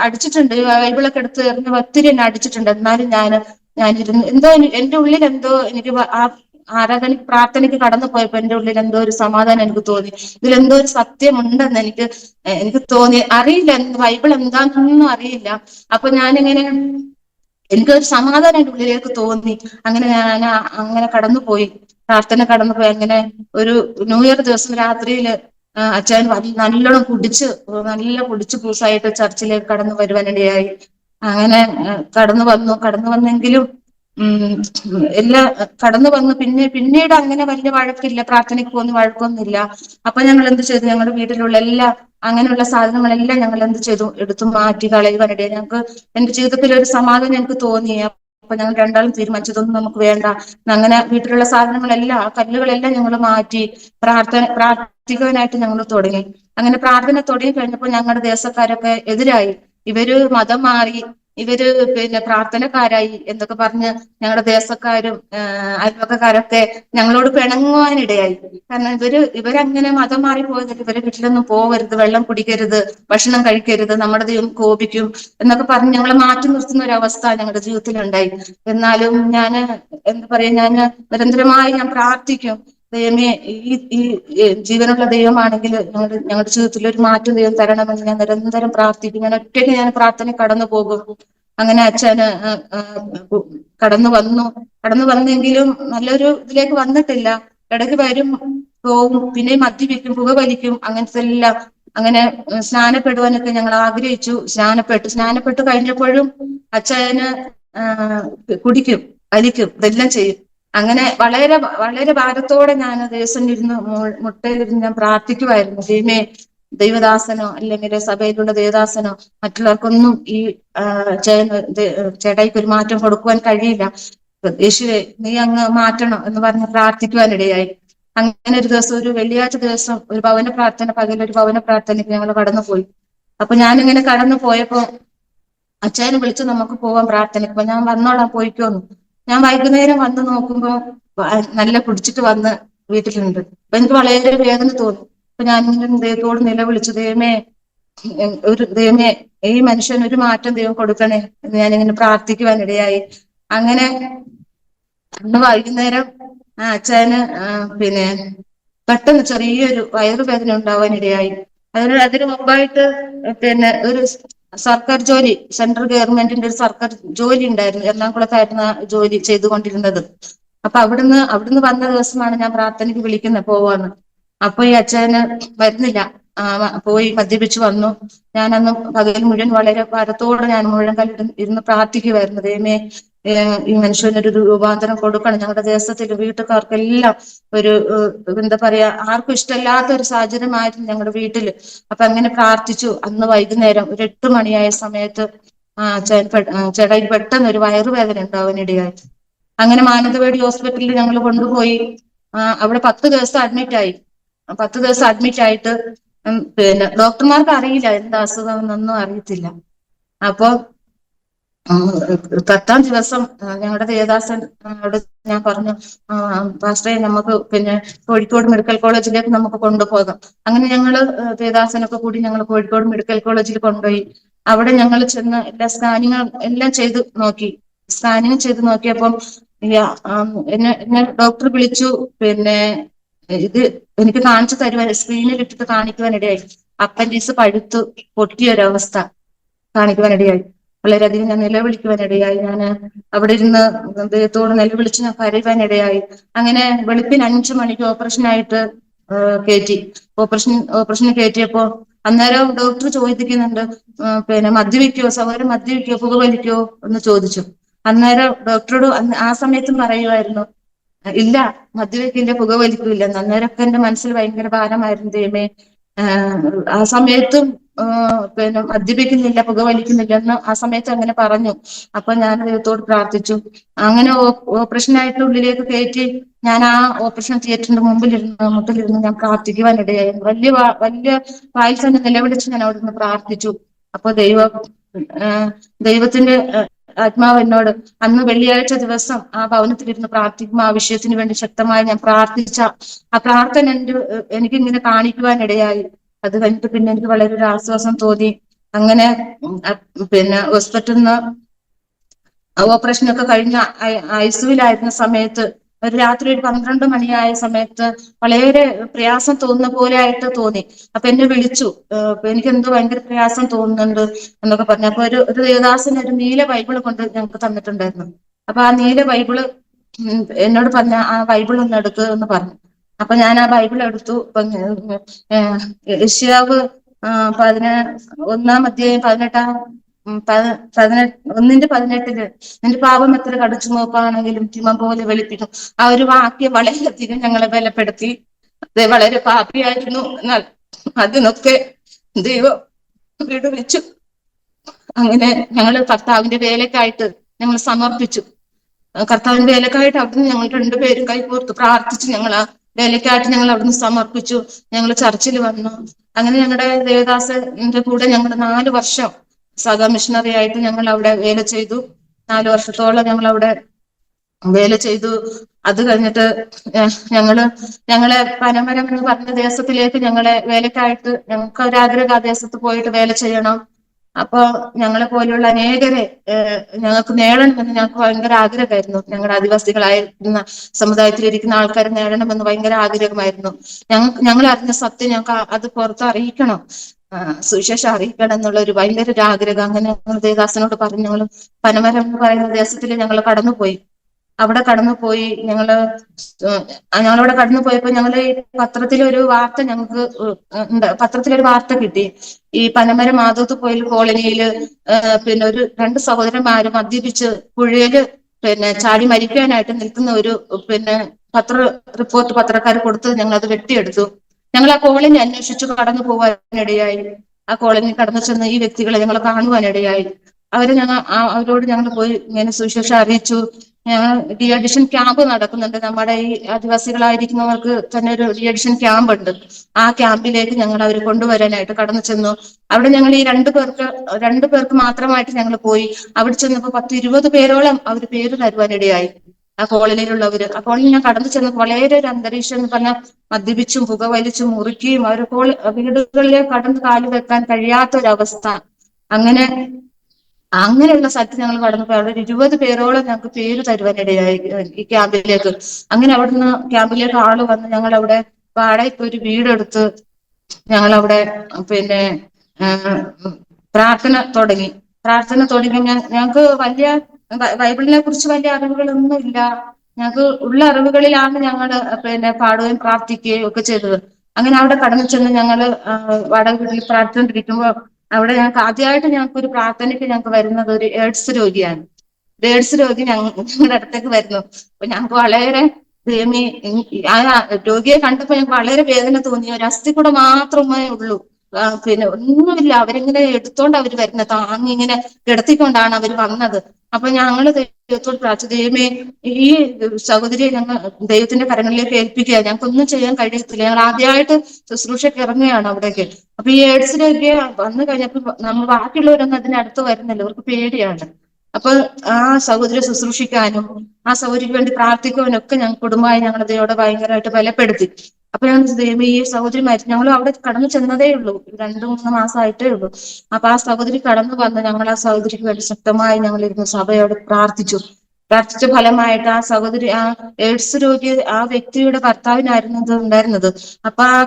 അടിച്ചിട്ടുണ്ട്. ബൈബിളൊക്കെ എടുത്ത് എറിഞ്ഞ് ഒത്തിരി എന്നെ അടിച്ചിട്ടുണ്ട്. എന്നാലും ഞാനിരുന്ന് എന്തോ എന്റെ ഉള്ളിൽ എന്തോ എനിക്ക് ആ ആരാധന പ്രാർത്ഥനയ്ക്ക് കടന്നു പോയപ്പോ എന്റെ ഉള്ളിൽ എന്തോ ഒരു സമാധാനം എനിക്ക് തോന്നി. ഇതിലെന്തോ ഒരു സത്യമുണ്ടെന്ന് എനിക്ക് തോന്നി. അറിയില്ല ബൈബിൾ എന്താണെന്നൊന്നും അറിയില്ല. അപ്പൊ ഞാനിങ്ങനെ എനിക്കൊരു സമാധാനം എന്റെ ഉള്ളിലേക്ക് തോന്നി. അങ്ങനെ ഞാൻ അങ്ങനെ കടന്നുപോയി, പ്രാർത്ഥന കടന്നുപോയി. അങ്ങനെ ഒരു ന്യൂ ഇയർ ദിവസം രാത്രിയില് അച്ഛൻ നല്ലോണം നല്ല കുടിച്ച് പൂസായിട്ട് ചർച്ചിലേക്ക് കടന്നു വരുവാനിടയായി. അങ്ങനെ കടന്നു വന്നെങ്കിലും എല്ലാം കടന്നു വന്നു. പിന്നീട് അങ്ങനെ വലിയ വഴക്കില്ല, പ്രാർത്ഥനയ്ക്ക് പോകുന്ന വഴക്കൊന്നുമില്ല. അപ്പൊ ഞങ്ങൾ എന്ത് ചെയ്തു, ഞങ്ങളുടെ വീട്ടിലുള്ള അങ്ങനെയുള്ള സാധനങ്ങളെല്ലാം ഞങ്ങൾ എന്ത് ചെയ്തു, എടുത്തു മാറ്റി കളയുവാനിടയായി. ഞങ്ങൾക്ക് എന്റെ ജീവിതത്തിൽ ഒരു സമാധാനം എനിക്ക് തോന്നി. അപ്പൊ ഞങ്ങൾ രണ്ടാളും തീരുമാനിച്ചതൊന്നും നമുക്ക് വേണ്ട. അങ്ങനെ വീട്ടിലുള്ള സാധനങ്ങളെല്ലാം, ആ കല്ലുകളെല്ലാം ഞങ്ങൾ മാറ്റി പ്രാർത്ഥിക്കുവാനായിട്ട് ഞങ്ങൾ തുടങ്ങി. അങ്ങനെ പ്രാർത്ഥന തുടങ്ങി കഴിഞ്ഞപ്പോൾ ഞങ്ങളുടെ ദേശക്കാരൊക്കെ എതിരായി. ഇവര് മതം മാറി, ഇവര് പിന്നെ പ്രാർത്ഥനക്കാരായി എന്നൊക്കെ പറഞ്ഞ് ഞങ്ങളുടെ ദേശക്കാരും അയൽവക്കക്കാരൊക്കെ ഞങ്ങളോട് പിണങ്ങുവാനിടയായി. കാരണം ഇവരങ്ങനെ മതം മാറി പോയതിൽ ഇവരെ വീട്ടിലൊന്നും പോകരുത്, വെള്ളം കുടിക്കരുത്, ഭക്ഷണം കഴിക്കരുത്, നമ്മുടെ ദൈവം കോപിക്കും എന്നൊക്കെ പറഞ്ഞ് ഞങ്ങളെ മാറ്റി നിർത്തുന്ന ഒരു അവസ്ഥ ഞങ്ങളുടെ ജീവിതത്തിൽ ഉണ്ടായി. എന്നാലും എന്താ പറയാ, നിരന്തരമായി ഞാൻ പ്രാർത്ഥിക്കും, ദൈവമേ ഈ ജീവനുള്ള ദൈവമാണെങ്കിൽ ഞങ്ങളുടെ ജീവിതത്തിൽ ഒരു മാറ്റം ദൈവം തരണമെന്ന് ഞാൻ നിരന്തരം പ്രാർത്ഥിക്കും. ഞാൻ ഒറ്റയ്ക്ക് പ്രാർത്ഥന കടന്നു പോകും. അങ്ങനെ അച്ഛന് കടന്നു വന്നെങ്കിലും നല്ലൊരു ഇതിലേക്ക് വന്നിട്ടില്ല. ഇടയ്ക്ക് വരും, പോവും, പിന്നെ മദ്യപിക്കും, പുകവലിക്കും, അങ്ങനത്തെ എല്ലാം. അങ്ങനെ സ്നാനപ്പെടുവാനൊക്കെ ഞങ്ങൾ ആഗ്രഹിച്ചു. സ്നാനപ്പെട്ട് കഴിഞ്ഞപ്പോഴും അച്ഛന് കുടിക്കും, വലിക്കും, ഇതെല്ലാം ചെയ്യും. അങ്ങനെ വളരെ വളരെ ഭാരത്തോടെ ഞാൻ ദിവസം ഇരുന്ന് മുട്ടയിലിരുന്ന് ഞാൻ പ്രാർത്ഥിക്കുമായിരുന്നു, ദൈവമേ ദൈവദാസനോ അല്ലെങ്കിൽ സഭയിലുള്ള ദേവദാസനോ മറ്റുള്ളവർക്കൊന്നും ഈ ചേട്ടായിക്ക് ഒരു മാറ്റം കൊടുക്കുവാൻ കഴിയില്ല. യേശുവേ നീ അങ്ങ് മാറ്റണം എന്ന് പറഞ്ഞ് പ്രാർത്ഥിക്കുവാനിടയായി. അങ്ങനെ ഒരു ദിവസം, ഒരു വെള്ളിയാഴ്ച ദിവസം, പകലൊരു ഭവന പ്രാർത്ഥനയ്ക്ക് ഞങ്ങൾ കടന്നുപോയി. അപ്പൊ ഞാനിങ്ങനെ കടന്നു പോയപ്പോ അച്ഛനെ വിളിച്ച് നമുക്ക് പോവാൻ പ്രാർത്ഥനയ്ക്ക്. ഞാൻ വന്നോളാം, പോയിക്കോന്നു. ഞാൻ വൈകുന്നേരം വന്ന് നോക്കുമ്പോ നല്ല കുടിച്ചിട്ട് വന്ന് വീട്ടിലുണ്ട്. അപ്പൊ എനിക്ക് വളരെ വേദന തോന്നി. അപ്പൊ ഞാൻ ദൈവത്തോട് നിലവിളിച്ചു, ദൈവമേ ഈ മനുഷ്യൻ ഒരു മാറ്റം ദൈവം കൊടുക്കണേ എന്ന് ഞാനിങ്ങനെ പ്രാർത്ഥിക്കുവാനിടയായി. അങ്ങനെ അന്ന് വൈകുന്നേരം അച്ഛന് പിന്നെ പെട്ടെന്ന് ചെറിയൊരു വയറുവേദന ഉണ്ടാവാനിടയായി. അതിന് മുമ്പായിട്ട് പിന്നെ ഒരു സർക്കാർ ജോലി, സെൻട്രൽ ഗവൺമെന്റിന്റെ ഒരു സർക്കാർ ജോലി ഉണ്ടായിരുന്നു. എറണാകുളത്തായിരുന്നു ജോലി ചെയ്തുകൊണ്ടിരുന്നത്. അപ്പൊ അവിടുന്ന് വന്ന ദിവസമാണ് ഞാൻ പ്രാർത്ഥനയ്ക്ക് വിളിക്കുന്നത് പോവാന്ന്. അപ്പൊ ഈ അച്ഛന് വരുന്നില്ല, പോയി മദ്യപിച്ചു വന്നു. ഞാനന്ന് പകൽ മുഴുവൻ വളരെ ഭാരത്തോടെ ഞാൻ മുഴങ്കാലിൽ ഇരുന്ന് പ്രാർത്ഥിക്കുമായിരുന്നു, ദൈവമേ ഈ മനുഷ്യനൊരു രൂപാന്തരം കൊടുക്കണം. ഞങ്ങളുടെ ദേശത്തില് വീട്ടുകാർക്കെല്ലാം ഒരു എന്താ പറയാ, ആർക്കും ഇഷ്ടമില്ലാത്ത ഒരു സാഹചര്യമായിരുന്നു ഞങ്ങളുടെ വീട്ടില്. അപ്പൊ അങ്ങനെ പ്രാർത്ഥിച്ചു. അന്ന് വൈകുന്നേരം ഒരു 8 മണിയായ സമയത്ത് ചേട്ടായിക്ക് പെട്ടെന്ന് ഒരു വയറുവേദന ഉണ്ടാവാനിടയായി. അങ്ങനെ മാനന്തവാടി ഹോസ്പിറ്റലിൽ ഞങ്ങൾ കൊണ്ടുപോയി. അവിടെ 10 ദിവസം അഡ്മിറ്റ് ആയി. 10 ദിവസം അഡ്മിറ്റ് ആയിട്ട് പിന്നെ ഡോക്ടർമാർക്ക് അറിയില്ല എന്താ അസുഖം എന്നൊന്നും അറിയത്തില്ല. അപ്പൊ 10-ാം ദിവസം ഞങ്ങളുടെ ദേവദാസനോട് ഞാൻ പറഞ്ഞു, പാസ്റ്ററെ നമുക്ക് പിന്നെ കോഴിക്കോട് മെഡിക്കൽ കോളേജിലേക്ക് നമുക്ക് കൊണ്ടുപോകാം. അങ്ങനെ ഞങ്ങള് ദേവദാസനൊക്കെ കൂടി ഞങ്ങൾ കോഴിക്കോട് മെഡിക്കൽ കോളേജിൽ കൊണ്ടുപോയി. അവിടെ ഞങ്ങൾ ചെന്ന് എല്ലാ സ്കാനിങ്ങും എല്ലാം ചെയ്ത് നോക്കി. സ്കാനിങ് ചെയ്ത് നോക്കിയപ്പം എന്നെ ഡോക്ടർ വിളിച്ചു. പിന്നെ ഇത് എനിക്ക് കാണിച്ചു തരുവാൻ, സ്ക്രീനിൽ ഇട്ടിട്ട് കാണിക്കുവാനിടയായി. അപ്പൻഡിക്സ് പഴുത്ത് പൊട്ടിയൊരവസ്ഥ കാണിക്കുവാനിടയായി. വളരെയധികം ഞാൻ നിലവിളിക്കുവാനിടയായി. ഞാൻ അവിടെ ഇരുന്ന് ദൈവത്തോട് നിലവിളിച്ച് ഞാൻ കരയുവാനിടയായി. അങ്ങനെ വെളുപ്പിന് 5 മണിക്ക് ഓപ്പറേഷനായിട്ട് കയറ്റി. ഓപ്പറേഷന് കയറ്റിയപ്പോ അന്നേരം ഡോക്ടർ ചോദിക്കുന്നുണ്ട്, പിന്നെ സഹോദരൻ മദ്യപിക്കോ, പുകവലിക്കോ എന്ന് ചോദിച്ചു. അന്നേരം ഡോക്ടറോട് ആ സമയത്തും പറയുമായിരുന്നു, ഇല്ല മദ്യപിക്കില്ല, പുകവലിക്കില്ല. അന്നേരമൊക്കെ എന്റെ മനസ്സിൽ ഭയങ്കര ഭാരമായിരുന്നു, ദൈവമേ. ആ സമയത്തും പിന്നെ മദ്യപിക്കുന്നില്ല, പുകവലിക്കുന്നില്ല എന്ന് ആ സമയത്ത് അങ്ങനെ പറഞ്ഞു. അപ്പൊ ഞാൻ ദൈവത്തോട് പ്രാർത്ഥിച്ചു. അങ്ങനെ ഓപ്പറേഷനായിട്ട് ഉള്ളിലേക്ക് കയറ്റി ഞാൻ ആ ഓപ്പറേഷൻ തിയേറ്ററിന്റെ മുമ്പിലിരുന്ന് ഞാൻ പ്രാർത്ഥിക്കുവാനിടയായി. വലിയ വായിൽ തന്നെ നിലവിളിച്ച് ഞാൻ അവിടെ നിന്ന് പ്രാർത്ഥിച്ചു. അപ്പൊ ദൈവത്തിന്റെ ആത്മാവ് എന്നോട് അന്ന് വെള്ളിയാഴ്ച ദിവസം ആ ഭവനത്തിലിരുന്ന് പ്രാർത്ഥിക്കുമ്പോൾ ആ വിഷയത്തിന് വേണ്ടി ശക്തമായി ഞാൻ പ്രാർത്ഥിച്ച ആ പ്രാർത്ഥന എനിക്കിങ്ങനെ കാണിക്കുവാനിടയായി. അത് കഴിഞ്ഞിട്ട് പിന്നെ എനിക്ക് വളരെ ഒരു ആശ്വാസം തോന്നി. അങ്ങനെ പിന്നെ ഹോസ്പിറ്റലിൽ നിന്ന് ഓപ്പറേഷനൊക്കെ കഴിഞ്ഞ ഐസിയുവിലായിരുന്ന സമയത്ത് ഒരു രാത്രി ഒരു 12 മണിയായ സമയത്ത് വളരെ പ്രയാസം തോന്നുന്ന പോലെ ആയിട്ട് തോന്നി. അപ്പൊ എന്നെ വിളിച്ചു. എനിക്ക് എന്തോ ഭയങ്കര പ്രയാസം തോന്നുന്നുണ്ട് എന്നൊക്കെ പറഞ്ഞു. അപ്പൊ ഒരു ദേവദാസൻ ഒരു നീല ബൈബിള് കൊണ്ട് ഞങ്ങൾക്ക് തന്നിട്ടുണ്ടായിരുന്നു. അപ്പൊ ആ നീല ബൈബിള് എന്നോട് പറഞ്ഞ ആ ബൈബിൾ ഒന്ന് എടുക്കുക എന്ന് പറഞ്ഞു. അപ്പൊ ഞാൻ ആ ബൈബിൾ എടുത്തു. യെശയ്യാവ് 1-ാം അധ്യായം 1:18 നിന്റെ പാപം എത്ര കടിച്ചു നോക്കുകയാണെങ്കിലും ഹിമം പോലെ വെളുപ്പിക്കും. ആ ഒരു വാക്യം വളരെയധികം ഞങ്ങളെ ബലപ്പെടുത്തി. അത് വളരെ പാപിയായിരുന്നു, എന്നാൽ അതിനൊക്കെ ദൈവം വിടുവിച്ചു. അങ്ങനെ ഞങ്ങൾ കർത്താവിന്റെ വേലക്കായിട്ട് ഞങ്ങൾ സമർപ്പിച്ചു. കർത്താവിന്റെ വേലക്കായിട്ട് അവിടുന്ന് ഞങ്ങൾ രണ്ടുപേരും കൈകോർത്ത് പ്രാർത്ഥിച്ചു. ഞങ്ങൾ ആ വേലക്കായിട്ട് ഞങ്ങൾ അവിടുന്ന് സമർപ്പിച്ചു. ഞങ്ങൾ ചർച്ചിൽ വന്നു. അങ്ങനെ ഞങ്ങളുടെ ദേവദാസന്റെ കൂടെ ഞങ്ങൾ 4 വർഷം സഹ മിഷണറി ആയിട്ട് ഞങ്ങൾ അവിടെ വേല ചെയ്തു. 4 വർഷത്തോളം ഞങ്ങൾ അവിടെ വേല ചെയ്തു. അത് കഴിഞ്ഞിട്ട് ഞങ്ങളെ പനമരം എന്ന് പറഞ്ഞ ദേശത്തിലേക്ക് ഞങ്ങളെ വേലക്കായിട്ട് ഞങ്ങൾക്ക് ഒരാഗ്രഹം ആ ദേശത്ത് പോയിട്ട് വേല ചെയ്യണം. അപ്പൊ ഞങ്ങളെ പോലെയുള്ള അനേകരെ ഞങ്ങൾക്ക് നേടണമെന്ന് ഞങ്ങൾക്ക് ഭയങ്കര ആഗ്രഹമായിരുന്നു. ഞങ്ങളുടെ ആദിവാസികളായിരുന്ന സമുദായത്തിലിരിക്കുന്ന ആൾക്കാരെ നേടണമെന്ന് ഭയങ്കര ആഗ്രഹമായിരുന്നു. ഞങ്ങൾ അറിഞ്ഞ സത്യം ഞങ്ങൾക്ക് അത് പുറത്ത് അറിയിക്കണം, സുവിശേഷം അറിയിക്കണം എന്നുള്ള ഒരു ഭയങ്കര ഒരു ആഗ്രഹം. അങ്ങനെ ഞങ്ങൾ ദേവദാസനോട് പറഞ്ഞു. ഞങ്ങൾ പനമരം എന്ന് പറയുന്ന ദേശത്തിൽ ഞങ്ങൾ കടന്നുപോയി. അവിടെ കടന്നുപോയി ഞങ്ങളവിടെ കടന്നു പോയപ്പോ ഞങ്ങള് പത്രത്തിലൊരു വാർത്ത ഞങ്ങൾക്ക് പത്രത്തിലൊരു വാർത്ത കിട്ടി. ഈ പനമരം മാധവത്ത് പോയിൽ കോളനിയില് പിന്നെ 2 സഹോദരന്മാര് മദ്യപിച്ച് പുഴയില് ചാടി മരിക്കാനായിട്ട് നിൽക്കുന്ന ഒരു റിപ്പോർട്ട് പത്രക്കാർ കൊടുത്തത് ഞങ്ങൾ അത് വെട്ടിയെടുത്തു. ഞങ്ങൾ ആ കോളനി അന്വേഷിച്ചു കടന്നു പോകാനിടയായി. ആ കോളനി കടന്നു ചെന്ന് ഈ വ്യക്തികളെ ഞങ്ങൾ കാണുവാനിടയായി. അവരോട് ഞങ്ങൾ പോയി ഇങ്ങനെ സുവിശേഷം അറിയിച്ചു. ഡി അഡിഷൻ ക്യാമ്പ് നടക്കുന്നുണ്ട്. നമ്മുടെ ഈ ആദിവാസികളായിരിക്കുന്നവർക്ക് തന്നെ ഒരു ഡി അഡിഷൻ ക്യാമ്പ് ഉണ്ട്. ആ ക്യാമ്പിലേക്ക് ഞങ്ങൾ അവരെ കൊണ്ടുവരാനായിട്ട് കടന്നു ചെന്നു. അവിടെ ഞങ്ങൾ ഈ 2 പേർക്ക് മാത്രമായിട്ട് ഞങ്ങൾ പോയി. അവിടെ ചെന്നപ്പോ 10-20 പേരോളം അവർ പേര് തരുവാനിടയായി. ആ കോളനിയിലുള്ളവര്. ആ കോളനി ഞാൻ കടന്നു ചെന്നപ്പോൾ വളരെ ഒരു അന്തരീക്ഷം എന്ന് പറഞ്ഞാൽ മദ്യപിച്ചും പുകവലിച്ചും മുറുക്കിയും അവർ വീടുകളിലേക്ക് കടന്ന് കാല് വെക്കാൻ കഴിയാത്തൊരവസ്ഥ. അങ്ങനെയുള്ള സ്ഥലത്ത് ഞങ്ങൾ കടന്നപ്പോൾ അവിടെ 20 പേരോളം ഞങ്ങൾക്ക് പേര് തരുവാനിടയായി ഈ ക്യാമ്പിലേക്ക്. അങ്ങനെ അവിടുന്ന് ക്യാമ്പിലേക്ക് ആള് വന്ന് ഞങ്ങൾ അവിടെ വാടകയ്ക്ക് ഒരു വീടെടുത്ത് ഞങ്ങളവിടെ പ്രാർത്ഥന തുടങ്ങി. ഞങ്ങൾക്ക് വലിയ ബൈബിളിനെ കുറിച്ച് വലിയ അറിവുകളൊന്നും ഇല്ല. ഞങ്ങൾക്ക് ഉള്ള അറിവുകളിലാണ് ഞങ്ങൾ പാടുകയും പ്രാർത്ഥിക്കുകയും ഒക്കെ ചെയ്തത്. അങ്ങനെ അവിടെ കടന്നു ചെന്ന് ഞങ്ങള് വാടക വീട്ടിൽ പ്രാർത്ഥിച്ചുകൊണ്ടിരിക്കുമ്പോൾ അവിടെ ഞങ്ങൾക്ക് ഒരു പ്രാർത്ഥനയ്ക്ക് ഞങ്ങൾക്ക് വരുന്നത് ഒരു എയ്ഡ്സ് രോഗിയാണ്. എയ്ഡ്സ് രോഗി ഞങ്ങളുടെ അടുത്തേക്ക് വരുന്നു. അപ്പൊ ഞങ്ങൾക്ക് വളരെ ആ രോഗിയെ കണ്ടപ്പോ ഞങ്ങൾക്ക് വളരെ വേദന തോന്നി. ഒരു അസ്ഥി കൂടെ മാത്രമേ ഉള്ളൂ, ഒന്നുമില്ല. അവരിങ്ങനെ എടുത്തോണ്ട് അവര് വരുന്നത്, ഇങ്ങനെ കിടത്തിക്കൊണ്ടാണ് അവർ വന്നത്. അപ്പൊ ഞങ്ങള് ദൈവത്തോട് പ്രാർത്ഥിച്ചു, ദൈവമേ ഈ സഹോദരിയെ ഞങ്ങൾ ദൈവത്തിന്റെ കരങ്ങളിലേക്ക് ഏൽപ്പിക്കുക, ഞങ്ങൾക്കൊന്നും ചെയ്യാൻ കഴിയത്തില്ല, ഞങ്ങൾ ആദ്യമായിട്ട് ശുശ്രൂഷയ്ക്ക് ഇറങ്ങുകയാണ് അവിടേക്ക്. അപ്പൊ ഈ എയ്ഡ്സ് രോഗിയെ വന്നു കഴിഞ്ഞപ്പോ നമ്മൾ ബാക്കിയുള്ളവരൊന്നും അതിനടുത്ത് വരുന്നില്ല, അവർക്ക് പേടിയാണ്. അപ്പൊ ആ സഹോദരിയെ ശുശ്രൂഷിക്കാനും ആ സഹോദരിക്ക് വേണ്ടി പ്രാർത്ഥിക്കുവാനും ഒക്കെ ഞങ്ങൾ കുടുംബമായി ഞങ്ങൾ ദൈവത്തോടെ ഭയങ്കരമായിട്ട് ബലപ്പെടുത്തി. അപ്പൊ ഞങ്ങൾ ദൈവമേ ഈ സഹോദരി മരിച്ചു, ഞങ്ങൾ അവിടെ കടന്നു ചെന്നതേ ഉള്ളൂ, 2-3 മാസമായിട്ടേ ഉള്ളൂ. അപ്പൊ ആ സഹോദരി കടന്നു വന്ന് ഞങ്ങൾ ആ സഹോദരിക്ക് വേണ്ടി ശക്തമായി ഞങ്ങൾ ഇരുന്ന് സഭയോട് പ്രാർത്ഥിച്ച ഫലമായിട്ട് ആ സഹോദരി, ആ എയ്ഡ്സ് രോഗി, ആ വ്യക്തിയുടെ ഭർത്താവിനായിരുന്നു ഇത് ഉണ്ടായിരുന്നത്. അപ്പൊ ആ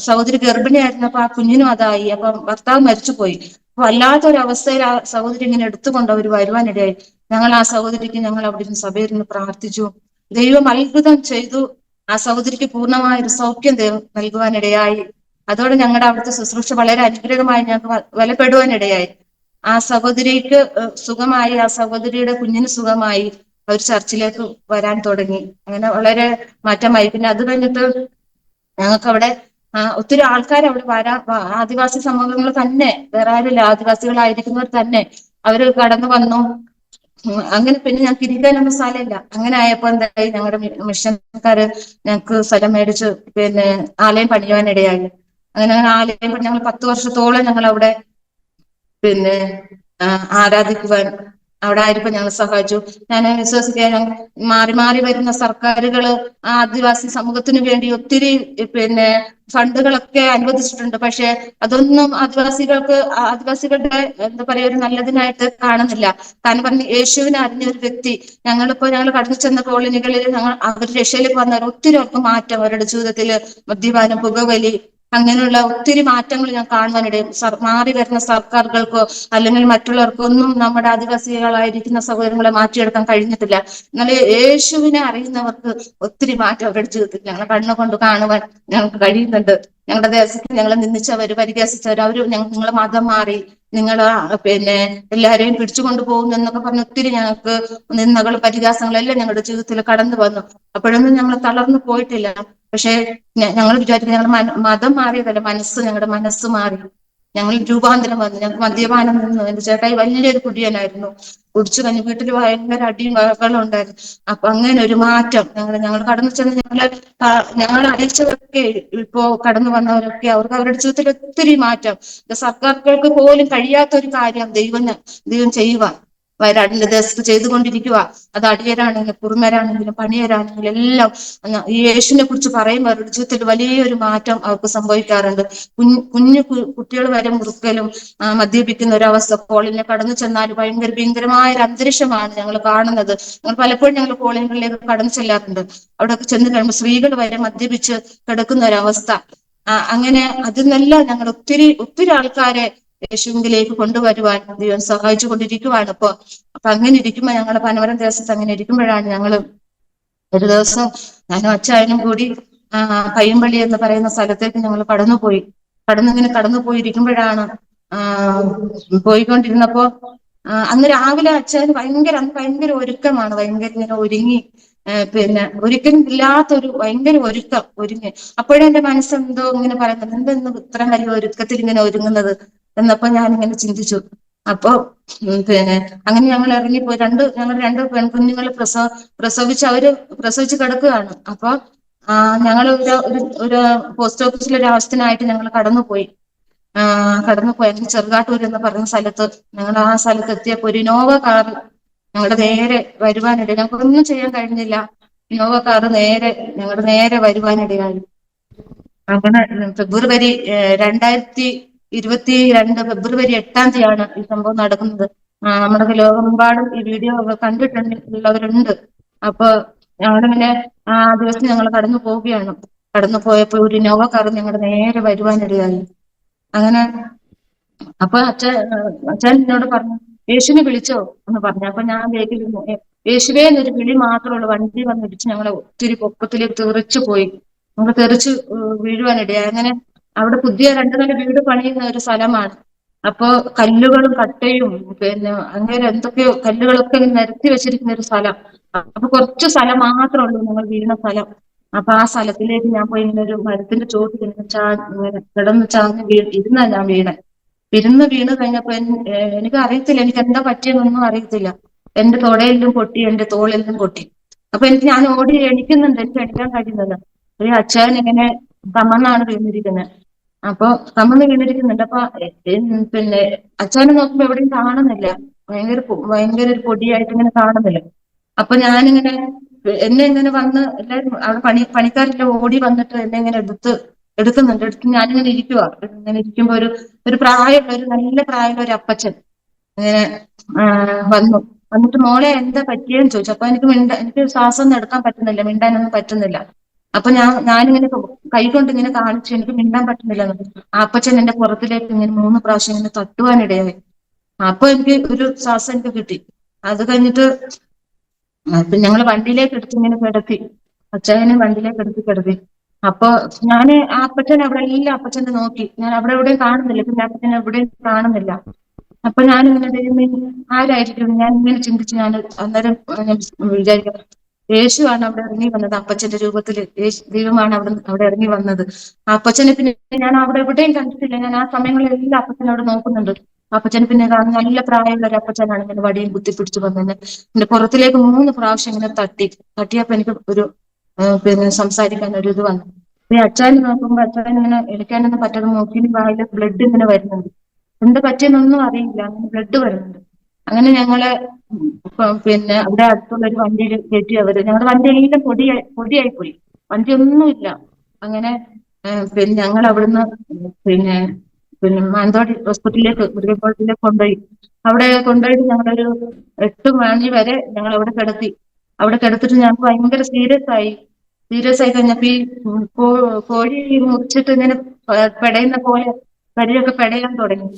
സഹോദരി ഗർഭിണിയായിരുന്നപ്പോ ആ കുഞ്ഞിനും അതായി. അപ്പൊ ഭർത്താവ് മരിച്ചുപോയി. അപ്പൊ വല്ലാത്തൊരവസ്ഥയിൽ ആ സഹോദരി ഇങ്ങനെ എടുത്തുകൊണ്ട് അവർ വരുവാനിടയായി. ഞങ്ങൾ ആ സഹോദരിക്ക് ഞങ്ങൾ അവിടെ ഇരുന്ന് സഭയിൽ നിന്ന് പ്രാർത്ഥിച്ചു. ദൈവം അത്ഭുതം ചെയ്തു. ആ സഹോദരിക്ക് പൂർണ്ണമായൊരു സൗഖ്യം നൽകുവാനിടയായി. അതോടെ ഞങ്ങളുടെ അവിടുത്തെ ശുശ്രൂഷ വളരെ അനുഗ്രഹമായി ഞങ്ങൾക്ക് ബലപ്പെടുവാനിടയായി. ആ സഹോദരിക്ക് സുഖമായി, ആ സഹോദരിയുടെ കുഞ്ഞിന് സുഖമായി. അവർ ചർച്ചിലേക്ക് വരാൻ തുടങ്ങി. അങ്ങനെ വളരെ മാറ്റമായി. പിന്നെ അത് കഴിഞ്ഞിട്ട് ഞങ്ങൾക്ക് അവിടെ ഒത്തിരി ആൾക്കാർ അവിടെ ആദിവാസി സമൂഹങ്ങൾ തന്നെ, വേറെ ആരുമില്ല, ആദിവാസികളായിരിക്കുന്നവർ തന്നെ അവര് കടന്നു വന്നു. അങ്ങനെ പിന്നെ ഞങ്ങൾക്ക് ഇരിക്കാനൊന്നും സ്ഥലമില്ല. അങ്ങനെ ആയപ്പോ എന്തായി, ഞങ്ങളുടെ മിഷൻകാര് ഞങ്ങൾക്ക് സ്ഥലം മേടിച്ച് പിന്നെ ആലയം പണിയുവാനിടയായി. അങ്ങനെ ആലയം ഞങ്ങൾ 10 വർഷത്തോളം ഞങ്ങൾ അവിടെ പിന്നെ ആരാധിക്കുവാൻ അവിടെ ആയിരിക്കും ഞങ്ങൾ സഹായിച്ചു. ഞാൻ വിശ്വസിക്കാൻ, മാറി മാറി വരുന്ന സർക്കാരുകള് ആദിവാസി സമൂഹത്തിന് വേണ്ടി ഒത്തിരി പിന്നെ ഫണ്ടുകളൊക്കെ അനുവദിച്ചിട്ടുണ്ട്. പക്ഷെ അതൊന്നും ആദിവാസികളുടെ എന്താ പറയാ ഒരു നല്ലതിനായിട്ട് കാണുന്നില്ല. കാരണം പറഞ്ഞ് യേശുവിനെ അറിഞ്ഞ ഒരു വ്യക്തി, ഞങ്ങൾ കടന്നു ചെന്ന കോളനികളിൽ അവർ രക്ഷയിലേക്ക് വന്നവർ ഒത്തിരി അവർക്ക് മാറ്റം, അവരുടെ ജീവിതത്തിൽ മദ്യപാനം, പുകവലി, അങ്ങനെയുള്ള ഒത്തിരി മാറ്റങ്ങൾ ഞാൻ കാണുവാനിടയും. മാറി വരുന്ന സർക്കാരുകൾക്കോ അല്ലെങ്കിൽ മറ്റുള്ളവർക്കോ ഒന്നും നമ്മുടെ ആദിവാസികളായിരിക്കുന്ന സഹോദരങ്ങളെ മാറ്റിയെടുക്കാൻ കഴിഞ്ഞിട്ടില്ല. എന്നാൽ യേശുവിനെ അറിയുന്നവർക്ക് ഒത്തിരി മാറ്റം അവരുടെ ജീവിതത്തിൽ ഞങ്ങൾ കണ്ണുകൊണ്ട് കാണുവാൻ ഞങ്ങൾക്ക് കഴിയുന്നുണ്ട്. ഞങ്ങളുടെ ദേശത്ത് ഞങ്ങളെ നിന്ദിച്ചവര്, പരിഹസിച്ചവര്, അവര് നിങ്ങളെ മതം മാറി, നിങ്ങൾ പിന്നെ എല്ലാവരെയും പിടിച്ചുകൊണ്ട് പോകുന്നു എന്നൊക്കെ പറഞ്ഞ് ഒത്തിരി ഞങ്ങൾക്ക് നിന്ദകളും പരിഹാസങ്ങളും എല്ലാം ഞങ്ങളുടെ ജീവിതത്തിൽ കടന്നു വന്നു. അപ്പോഴൊന്നും ഞങ്ങൾ തളർന്നു പോയിട്ടില്ല. പക്ഷെ ഞങ്ങൾ വിചാരിക്കുന്നത് ഞങ്ങളുടെ മതം മാറിയതല്ല, ഞങ്ങളുടെ മനസ്സ് മാറി, ഞങ്ങൾ രൂപാന്തരം വന്നു. ഞങ്ങൾക്ക് മദ്യപാനം നിന്നു. എന്റെ ചേട്ടായി വലിയൊരു കുടിയനായിരുന്നു. കുടിച്ചു കഴിഞ്ഞ് വീട്ടിൽ ഭയങ്കര അടിയും വഴക്കുകളും ഉണ്ടായിരുന്നു. അപ്പൊ അങ്ങനെ ഒരു മാറ്റം ഞങ്ങൾ കടന്നു ചെന്ന് ഞങ്ങൾ അറിയിച്ചവരൊക്കെ, ഇപ്പോ കടന്നു വന്നവരൊക്കെ, അവർക്ക് അവരുടെ ജീവിതത്തിൽ ഒത്തിരി മാറ്റം. സർക്കാരുകൾക്ക് പോലും കഴിയാത്ത ഒരു കാര്യം ദൈവം ചെയ്യുവാൻ വയനാടിന്റെ ദേശത്ത് ചെയ്തുകൊണ്ടിരിക്കുക. അത് അടിയരാണെങ്കിലും കുറുമരാണെങ്കിലും പണിയരാണെങ്കിലും എല്ലാം ഈ യേശുവിനെ കുറിച്ച് പറയുമ്പോൾ അവരുടെ ജീവിതത്തിൽ വലിയൊരു മാറ്റം അവർക്ക് സംഭവിക്കാറുണ്ട്. കുഞ്ഞു കുട്ടികൾ വരെ മുറുക്കലും മദ്യപിക്കുന്ന ഒരവസ്ഥ. കോളനിയിൽ കടന്നു ചെന്നാൽ ഭയങ്കരമായ ഒരു അന്തരീക്ഷമാണ് ഞങ്ങൾ കാണുന്നത്. പലപ്പോഴും ഞങ്ങൾ കോളനികളിലേക്ക് കടന്നു ചെല്ലാറുണ്ട്. അവിടെ ചെന്ന് കഴിയുമ്പോൾ സ്ത്രീകൾ വരെ മദ്യപിച്ച് കിടക്കുന്ന ഒരവസ്ഥ. അങ്ങനെ അതിൽ നിന്നെല്ലാം ഞങ്ങൾ ഒത്തിരി ആൾക്കാരെ യേശുവിലേക്ക് കൊണ്ടുവരുവാൻ ദൈവം സഹായിച്ചു കൊണ്ടിരിക്കുവാണ് ഇപ്പൊ. അപ്പൊ അങ്ങനെ ഇരിക്കുമ്പോ, ഞങ്ങളുടെ പനമരം ദേശത്ത് അങ്ങനെ ഇരിക്കുമ്പോഴാണ് ഞങ്ങൾ ഒരു ദിവസം ഞാനും അച്ചായനും കൂടി പയ്യമ്പള്ളി എന്ന് പറയുന്ന സ്ഥലത്തേക്ക് ഞങ്ങൾ കടന്നു പോയിരിക്കുമ്പോഴാണ് പോയിക്കൊണ്ടിരുന്നപ്പോ അന്ന് രാവിലെ അച്ചായന് ഭയങ്കര ഒരുക്കമാണ്, ഇങ്ങനെ ഒരുങ്ങി, പിന്നെ ഒരിക്കലും ഇല്ലാത്തൊരു ഭയങ്കര ഒരുങ്ങി. അപ്പോഴും എന്റെ മനസ്സെന്തോ ഇങ്ങനെ പറയുന്നത്, എന്തെന്ന് ഇത്ര വലിയ ഒരുക്കത്തിൽ ഇങ്ങനെ ഒരുങ്ങുന്നത് എന്നപ്പോ ഞാനിങ്ങനെ ചിന്തിച്ചു. അപ്പൊ പിന്നെ അങ്ങനെ ഞങ്ങൾ ഇറങ്ങിപ്പോയി. ഞങ്ങൾ രണ്ട് പെൺകുഞ്ഞുങ്ങൾ പ്രസവിച്ച് കിടക്കുകയാണ്. അപ്പൊ ഞങ്ങൾ ഒരു പോസ്റ്റ് ഓഫീസിലെ ഒരു ആവശ്യത്തിനായിട്ട് ഞങ്ങൾ കടന്നുപോയി. അതിന് ചെറുകാട്ടൂർ എന്ന് പറയുന്ന സ്ഥലത്ത് ഞങ്ങൾ ആ സ്ഥലത്ത് എത്തിയപ്പോ ഒരു ഇനോവ കാർ ഞങ്ങളുടെ നേരെ വരുവാനിടയിൽ, ഞങ്ങൾക്കൊന്നും ചെയ്യാൻ കഴിഞ്ഞില്ല. ഇനോവ കാർ ഞങ്ങളുടെ നേരെ വരുവാനിടയായി. അങ്ങനെ ഫെബ്രുവരി 2022 ഫെബ്രുവരി 8-ാം തീയതിയാണ് ഈ സംഭവം നടക്കുന്നത്. നമ്മുടെ ലോകമെമ്പാടും ഈ വീഡിയോ കണ്ടിട്ടുള്ളവരുണ്ട്. അപ്പൊ ഞങ്ങളിങ്ങനെ ആ ദിവസം ഞങ്ങൾ കടന്നു പോവുകയാണ്. കടന്നു പോയപ്പോ ഒരു ഇനോവ കാർ ഞങ്ങളുടെ നേരെ വരുവാനിടയായി. അങ്ങനെ അപ്പൊ അച്ഛൻ എന്നോട് പറഞ്ഞു, യേശുവിനെ വിളിച്ചോ എന്ന് പറഞ്ഞു. അപ്പൊ ഞാൻ വേഗിലിരുന്നു. യേശുവേ എന്നൊരു വിളി മാത്രമേ ഉള്ളൂ. വണ്ടി വന്നിടിച്ച് ഞങ്ങളെ ഒത്തിരി പൊക്കത്തിലേക്ക് തെറിച്ചു പോയി. നമ്മൾ തെറിച്ച് വീഴുവാനിടയായി. അങ്ങനെ അവിടെ പുതിയ 2 നില വീട് പണിയുന്ന ഒരു സ്ഥലമാണ്. അപ്പൊ കല്ലുകളും കട്ടയും പിന്നെ അങ്ങനെ എന്തൊക്കെയോ കല്ലുകളൊക്കെ നിരത്തി വെച്ചിരിക്കുന്ന ഒരു സ്ഥലം. അപ്പൊ കുറച്ച് സ്ഥലം മാത്രമേ ഉള്ളൂ ഞങ്ങൾ വീണ സ്ഥലം. അപ്പൊ ആ സ്ഥലത്തിലേക്ക് ഞാൻ പോയി ഇങ്ങനെ ഒരു മരത്തിന്റെ ചോട്ടിൽ ഇങ്ങനെ കിടന്ന് ചാഞ്ഞ് ഇരുന്നാ ഞാൻ വീണ് കഴിഞ്ഞപ്പോ എനിക്ക് അറിയത്തില്ല, എനിക്ക് എന്താ പറ്റിയെന്നൊന്നും അറിയത്തില്ല. എന്റെ തൊടയിലും പൊട്ടി, എന്റെ തോളിലും പൊട്ടി. അപ്പൊ ഞാൻ ഓടി എണിക്കുന്നുണ്ട്, എനിക്ക് എണിക്കാൻ കഴിയുന്നില്ല. ഒരു അച്ഛൻ ഇങ്ങനെ കമന്നാണ് വീണിരിക്കുന്നത്. അപ്പൊ കമന്ന് വീണിരിക്കുന്നുണ്ട്. അപ്പൊ പിന്നെ അച്ഛനെ നോക്കുമ്പോ എവിടെയും കാണുന്നില്ല. ഭയങ്കര ഒരു പൊടിയായിട്ട് ഇങ്ങനെ കാണുന്നില്ല. അപ്പൊ ഞാനിങ്ങനെ എന്നെ ഇങ്ങനെ വന്ന് എല്ലാവരും അവിടെ പണിക്കാരെല്ലാം ഓടി വന്നിട്ട് എന്നെ ഇങ്ങനെ എടുക്കുന്നുണ്ട്. ഞാനിങ്ങനെ ഇങ്ങനെ ഇരിക്കുമ്പോ ഒരു നല്ല പ്രായമുള്ള ഒരു അപ്പച്ചൻ ഇങ്ങനെ വന്നിട്ട് മോളെ എന്താ പറ്റിയെന്ന് ചോദിച്ചു. അപ്പൊ എനിക്ക് ശ്വാസം ഒന്നും എടുക്കാൻ പറ്റുന്നില്ല, മിണ്ടാനൊന്നും പറ്റുന്നില്ല. അപ്പൊ ഞാനിങ്ങനെ കൈ കൊണ്ട് ഇങ്ങനെ കാണിച്ചു, എനിക്ക് മിണ്ടാൻ പറ്റുന്നില്ല. ആ അപ്പച്ചൻ എന്റെ പുറത്തിലേക്ക് ഇങ്ങനെ 3 പ്രാവശ്യം ഇങ്ങനെ തട്ടുവാനിടയായി. അപ്പൊ എനിക്ക് ഒരു ശ്വാസം എനിക്ക് കിട്ടി. അത് കഴിഞ്ഞിട്ട് ഞങ്ങൾ വണ്ടിയിലേക്ക് എടുത്ത് ഇങ്ങനെ കിടത്തി, അച്ചായനെ വണ്ടിയിലേക്ക് കിടത്തി. അപ്പൊ ഞാന് ആ അപ്പച്ചൻ അവിടെ എല്ലാം അപ്പച്ചനെ നോക്കി, ഞാൻ അവിടെ എവിടെയും കാണുന്നില്ല. പിന്നെ അപ്പച്ചനെ എവിടെയും കാണുന്നില്ല. അപ്പൊ ഞാനിങ്ങനെ ആരായിരിക്കും ഞാൻ ഇങ്ങനെ ചിന്തിച്ച് ഞാൻ അന്നേരം വിചാരിക്കാം, യേശുവാണ് അവിടെ ഇറങ്ങി വന്നത്. അപ്പച്ചന്റെ രൂപത്തിൽ ദൈവമാണ് അവിടെ ഇറങ്ങി വന്നത്. ആ അപ്പച്ചനെ പിന്നെ ഞാൻ അവിടെ എവിടെയും കണ്ടിട്ടില്ല. ഞാൻ ആ സമയങ്ങളിലെല്ലാം അപ്പച്ചനെ അവിടെ നോക്കുന്നുണ്ട്. അപ്പച്ചനെ പിന്നെ കാണുന്ന നല്ല പ്രായമുള്ള ഒരു അപ്പച്ചനാണ് ഇങ്ങനെ വടിയും കുത്തിപ്പിടിച്ച് വന്നത്. എന്റെ പുറത്തിലേക്ക് 3 പ്രാവശ്യം ഇങ്ങനെ തട്ടിയപ്പോ എനിക്ക് ഒരു പിന്നെ സംസാരിക്കാൻ ഒരു ഇത് വന്നു. ഈ അച്ചായനെ നോക്കുമ്പോ അച്ചായൻ ഇങ്ങനെ എടുക്കാനൊന്നും പറ്റാതെ നോക്കി വായില് ബ്ലഡ് ഇങ്ങനെ വരുന്നുണ്ട്. എന്താ പറ്റിയെന്നൊന്നും അറിയില്ല, അങ്ങനെ ബ്ലഡ് വരുന്നുണ്ട്. അങ്ങനെ ഞങ്ങളെ പിന്നെ അവിടെ അടുത്തുള്ള ഒരു വണ്ടിയിൽ കയറ്റി അവര്. ഞങ്ങളുടെ വണ്ടിയെല്ലാം പൊടിയായി പോയി, വണ്ടി ഒന്നുമില്ല. അങ്ങനെ പിന്നെ ഞങ്ങൾ അവിടുന്ന് പിന്നെ പിന്നെ മാനന്തവാടി ഹോസ്പിറ്റലിലേക്ക്, മെഡിക്കൽ കോളേജിലേക്ക് കൊണ്ടുപോയി. അവിടെ കൊണ്ടുപോയിട്ട് ഞങ്ങളൊരു 8 മണി വരെ ഞങ്ങൾ അവിടെ കിടത്തി. അവിടെ കിടത്തിട്ട് ഞങ്ങൾക്ക് ഭയങ്കര സീരിയസ് ആയി കഴിഞ്ഞപ്പോ ഈ കോഴി മുറിച്ചിട്ട് ഇങ്ങനെ പെടയുന്ന പോലെ കരിയൊക്കെ പെടയാൻ തുടങ്ങി.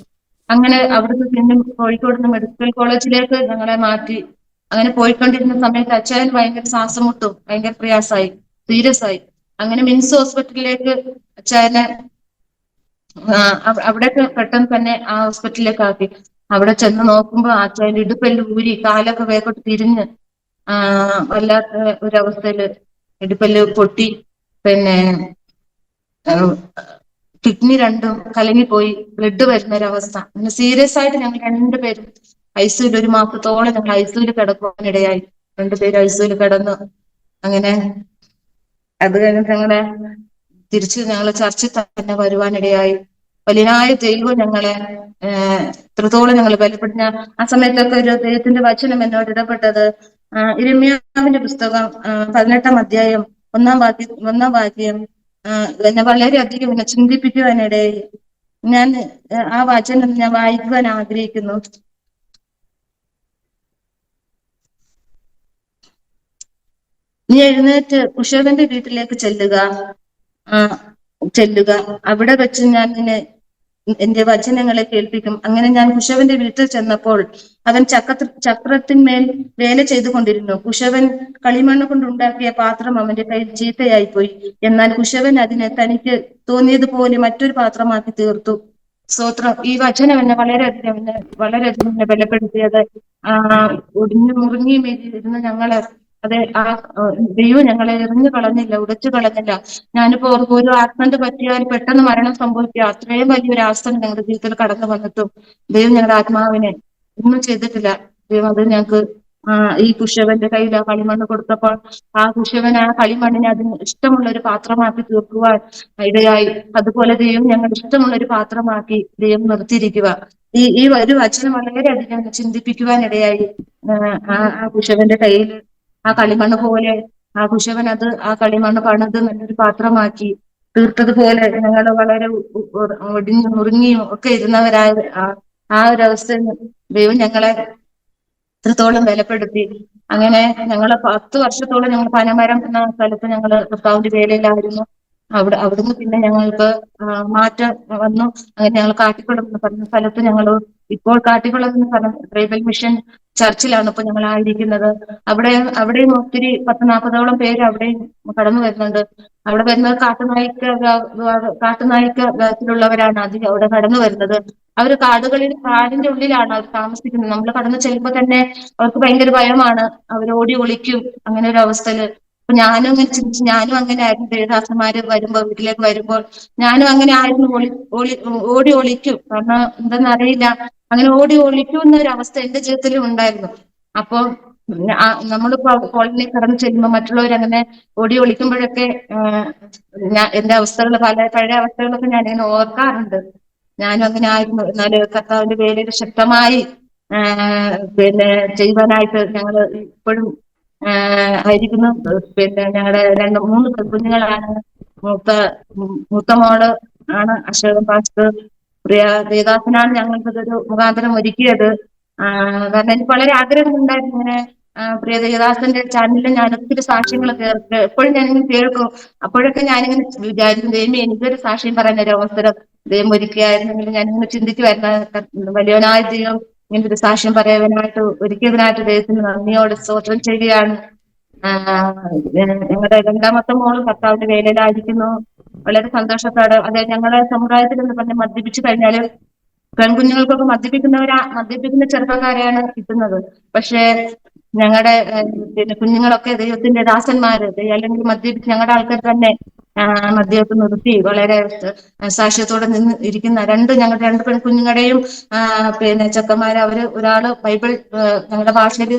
അങ്ങനെ അവിടുന്ന് പിന്നെ കോഴിക്കോട് നിന്ന് മെഡിക്കൽ കോളേജിലേക്ക് ഞങ്ങളെ മാറ്റി. അങ്ങനെ പോയിക്കൊണ്ടിരുന്ന സമയത്ത് അച്ചായൻ ഭയങ്കര ശ്വാസം മുട്ടും, ഭയങ്കര പ്രയാസമായി, സീരിയസ് ആയി. അങ്ങനെ മിംസ് ഹോസ്പിറ്റലിലേക്ക് അച്ചായനെ അവിടേക്ക് പെട്ടെന്ന് തന്നെ ആ ഹോസ്പിറ്റലിലേക്ക് ആക്കി. അവിടെ ചെന്ന് നോക്കുമ്പോ അച്ചായന്റെ ഇടുപ്പെല്ലാം ഊരി, കാലൊക്കെ വേഗോട്ട് തിരിഞ്ഞ് വല്ലാത്ത ഒരവസ്ഥയില് ഇടുപ്പെല്ല് പൊട്ടി. പിന്നെ കിഡ്നി രണ്ടും കലങ്ങിപ്പോയി, ബ്ലഡ് വരുന്ന ഒരവസ്ഥ. അങ്ങനെ സീരിയസ് ആയിട്ട് ഞങ്ങൾ 2 പേരും ഐസിയുല് 1 മാസത്തോളം ഞങ്ങൾ ഐസിയുല് കിടക്കുവാനിടയായി. 2 പേരും ഐസിയുല് കിടന്നു. അങ്ങനെ അത് കഴിഞ്ഞിട്ട് തിരിച്ച് ഞങ്ങൾ ചർച്ചിൽ തന്നെ വരുവാനിടയായി. വലിയനായ ദൈവം ഞങ്ങളെ ഇത്രത്തോളം ഞങ്ങൾ ബലപ്പെടുന്ന ആ സമയത്തൊക്കെ ഒരു ദൈവത്തിന്റെ വചനം എന്നോട് ഇടപെട്ടത് യിരെമ്യാവിന്റെ പുസ്തകം 18-ാം അധ്യായം 1-ാം വാക്യം എന്നെ വളരെയധികം എന്നെ ചിന്തിപ്പിക്കുവാനിടയായി. ഞാൻ ആ വചനം ഞാൻ വായിക്കുവാൻ ആഗ്രഹിക്കുന്നു. നീ എഴുന്നേറ്റ് കുശവന്റെ വീട്ടിലേക്ക് ചെല്ലുക, അവിടെ വെച്ച് ഞാൻ നിന്നെ എന്റെ വചനങ്ങളെ കേൾപ്പിക്കും. അങ്ങനെ ഞാൻ കുശവന്റെ വീട്ടിൽ ചെന്നപ്പോൾ അവൻ ചക്രത്തിന്മേൽ വേല ചെയ്തുകൊണ്ടിരുന്നു. കുശവൻ കളിമണ്ണ് കൊണ്ടുണ്ടാക്കിയ പാത്രം അവന്റെ കയ്യിൽ ചീത്തയായി പോയി. എന്നാൽ കുശവൻ അതിനെ തനിക്ക് തോന്നിയതുപോലെ മറ്റൊരു പാത്രമാക്കി തീർത്തു. സ്തോത്രം. ഈ വചനം എന്നെ വളരെയധികം എന്നെ ബലപ്പെടുത്തിയത്. ഒടിഞ്ഞു മുറിഞ്ഞും ഇരുന്ന് ഞങ്ങളെ ദൈവം ഞങ്ങളെ എറിഞ്ഞു കളഞ്ഞില്ല, ഉടച്ചു കളഞ്ഞില്ല. ഞാനിപ്പോ ഒരു ആക്സിഡന്റ് പറ്റിയാൽ പെട്ടെന്ന് മരണം സംഭവിക്കുക, അത്രയും വലിയൊരു ആക്സിഡന്റ് ഞങ്ങളുടെ ജീവിതത്തിൽ കടന്നു വന്നിട്ടും ദൈവം ഞങ്ങളുടെ ആത്മാവിനെ ഒന്നും ചെയ്തിട്ടില്ല. ദൈവം അത് ഞങ്ങൾക്ക് ഈ കുശവന്റെ കയ്യിൽ ആ കളിമണ്ണ് കൊടുത്തപ്പോൾ ആ കുശവൻ ആ കളിമണ്ണിനെ അതിന് ഇഷ്ടമുള്ള ഒരു പാത്രമാക്കി തീർക്കുവാൻ ഇടയായി. അതുപോലെ ദൈവം ഞങ്ങളുടെ ഇഷ്ടമുള്ള ഒരു പാത്രമാക്കി ദൈവം നിർത്തിയിരിക്കുക. ഈ ഒരു വചനം വളരെയധികം ചിന്തിപ്പിക്കുവാൻ ഇടയായി. ആ കുശവന്റെ കയ്യിൽ ആ കളിമണ്ണ് പോലെ ആ കുശവൻ ആ കളിമണ്ണ് പണിത് നല്ലൊരു പാത്രമാക്കി തീർത്തതുപോലെ ഞങ്ങൾ വളരെ ഒടിഞ്ഞു മുറിഞ്ഞിയും ഒക്കെ ഇരുന്നവരായ ആ ഒരവസ്ഥയിൽ ദൈവം ഞങ്ങളെ ഇത്രത്തോളം ബലപ്പെടുത്തി. അങ്ങനെ ഞങ്ങള് 10 വർഷത്തോളം ഞങ്ങൾ പനമരം എന്ന സ്ഥലത്ത് ഞങ്ങള് കർത്താവിന്റെ വേലയിലായിരുന്നു. അവിടുന്ന് പിന്നെ ഞങ്ങൾക്ക് മാറ്റം വന്നു. അങ്ങനെ ഞങ്ങൾ കാട്ടിക്കുളം എന്ന് പറഞ്ഞ സ്ഥലത്ത് ഇപ്പോൾ കാട്ടിക്കുളം എന്ന് പറഞ്ഞ ട്രൈബൽ മിഷൻ ചർച്ചിലാണ് ഇപ്പൊ ഞങ്ങൾ ആയിരിക്കുന്നത്. അവിടെയും ഒത്തിരി 10-40ഓളം പേര് അവിടെയും കടന്നു വരുന്നുണ്ട്. അവിടെ വരുന്നത് കാട്ടുനായ്ക്ക വിധത്തിലുള്ളവരാണ് അധികം അവിടെ കടന്നു വരുന്നത്. അവര് കാടിന്റെ ഉള്ളിലാണ് അവർ താമസിക്കുന്നത്. നമ്മൾ കടന്നു ചെല്ലുമ്പോൾ തന്നെ അവർക്ക് ഭയങ്കര ഭയമാണ്, അവർ ഓടി ഒളിക്കും. അങ്ങനെ ഒരു അവസ്ഥയില് അപ്പൊ ഞാനും അങ്ങനെ ചിന്തിച്ചു, ഞാനും അങ്ങനെ ആയിരുന്നു. ദേവദാസന്മാര് വീട്ടിലേക്ക് വരുമ്പോൾ ഞാനും അങ്ങനെ ആയിരുന്നു. ഓടി ഒളിക്കും, കാരണം എന്തെന്നറിയില്ല, അങ്ങനെ ഓടി ഒളിക്കുന്ന ഒരു അവസ്ഥ എന്റെ ജീവിതത്തിലും ഉണ്ടായിരുന്നു. അപ്പൊ നമ്മളിപ്പോ കോളനിയിൽ കടന്നു ചെല്ലുമ്പോൾ മറ്റുള്ളവരങ്ങനെ ഓടി ഒളിക്കുമ്പോഴൊക്കെ എന്റെ അവസ്ഥകൾ, പഴയ അവസ്ഥകളൊക്കെ ഞാനിങ്ങനെ ഓർക്കാറുണ്ട്. ഞാനും അങ്ങനെ ആയിരുന്നു. എന്നാല് കർത്താവിന്റെ വേലയിൽ ശക്തമായി പിന്നെ ചെയ്യുവാനായിട്ട് ഞങ്ങൾ ഇപ്പോഴും ആയിരിക്കുന്നു. പിന്നെ ഞങ്ങളുടെ 2-3 കുഞ്ഞുങ്ങളാണ്. മൂത്ത മോള് ആണ് അശോകൻ പാസ്റ്റർ. പ്രിയ ദേവദാസനാണ് ഞങ്ങൾക്കതൊരു മുഖാന്തരം ഒരുക്കിയത്. കാരണം എനിക്ക് വളരെ ആഗ്രഹമുണ്ടായിരുന്നു ഇങ്ങനെ പ്രിയ ദേവദാസന്റെ ചാനലിൽ ഞാൻ ഒത്തിരി സാക്ഷ്യങ്ങൾ എപ്പോഴും ഞാനിങ്ങനെ കേൾക്കും. അപ്പോഴൊക്കെ ഞാനിങ്ങനെ വിചാരിക്കും, ദൈവമേ എനിക്കൊരു സാക്ഷ്യം പറയാൻ ഒരു അവസരം ദൈവം ഒരുക്കിയായിരുന്നെങ്കിൽ. ഞാനിങ്ങനെ ചിന്തിക്കുമായിരുന്നു, വലിയവനായ ദൈവം ഇങ്ങനെ ഒരു സാക്ഷ്യം പറയാനായിട്ട് ഒരുക്കിയതിനായിട്ട് ദൈവത്തിന് നന്ദിയോടെ സ്തോത്രം ചെയ്യുകയാണ്. ഞങ്ങളുടെ 2ാമത്തെ മോളും കർത്താവിന്റെ വേലയിലായിരിക്കുന്നു. വളരെ സന്തോഷത്തോടെ. അതെ, ഞങ്ങളുടെ സമുദായത്തിൽ എന്ന് പറഞ്ഞ് മദ്യപിച്ചു കഴിഞ്ഞാല് പെൺകുഞ്ഞുങ്ങൾക്കൊക്കെ മദ്യപിക്കുന്ന ചെറുപ്പക്കാരെയാണ് കിട്ടുന്നത്. പക്ഷേ ഞങ്ങളുടെ പിന്നെ കുഞ്ഞുങ്ങളൊക്കെ ദൈവത്തിന്റെ ദാസന്മാര് അല്ലെങ്കിൽ മദ്യപിച്ച് ഞങ്ങളുടെ ആൾക്കാർ തന്നെ മദ്യമൊക്കെ നിർത്തി വളരെ സാക്ഷ്യത്തോടെ നിന്ന് ഇരിക്കുന്ന ഞങ്ങളുടെ രണ്ട് പെൺകുഞ്ഞുങ്ങളുടെയും പിന്നെ ചെക്കന്മാര് അവര് ഒരാള് ബൈബിൾ ഞങ്ങളുടെ ഭാഷയിൽ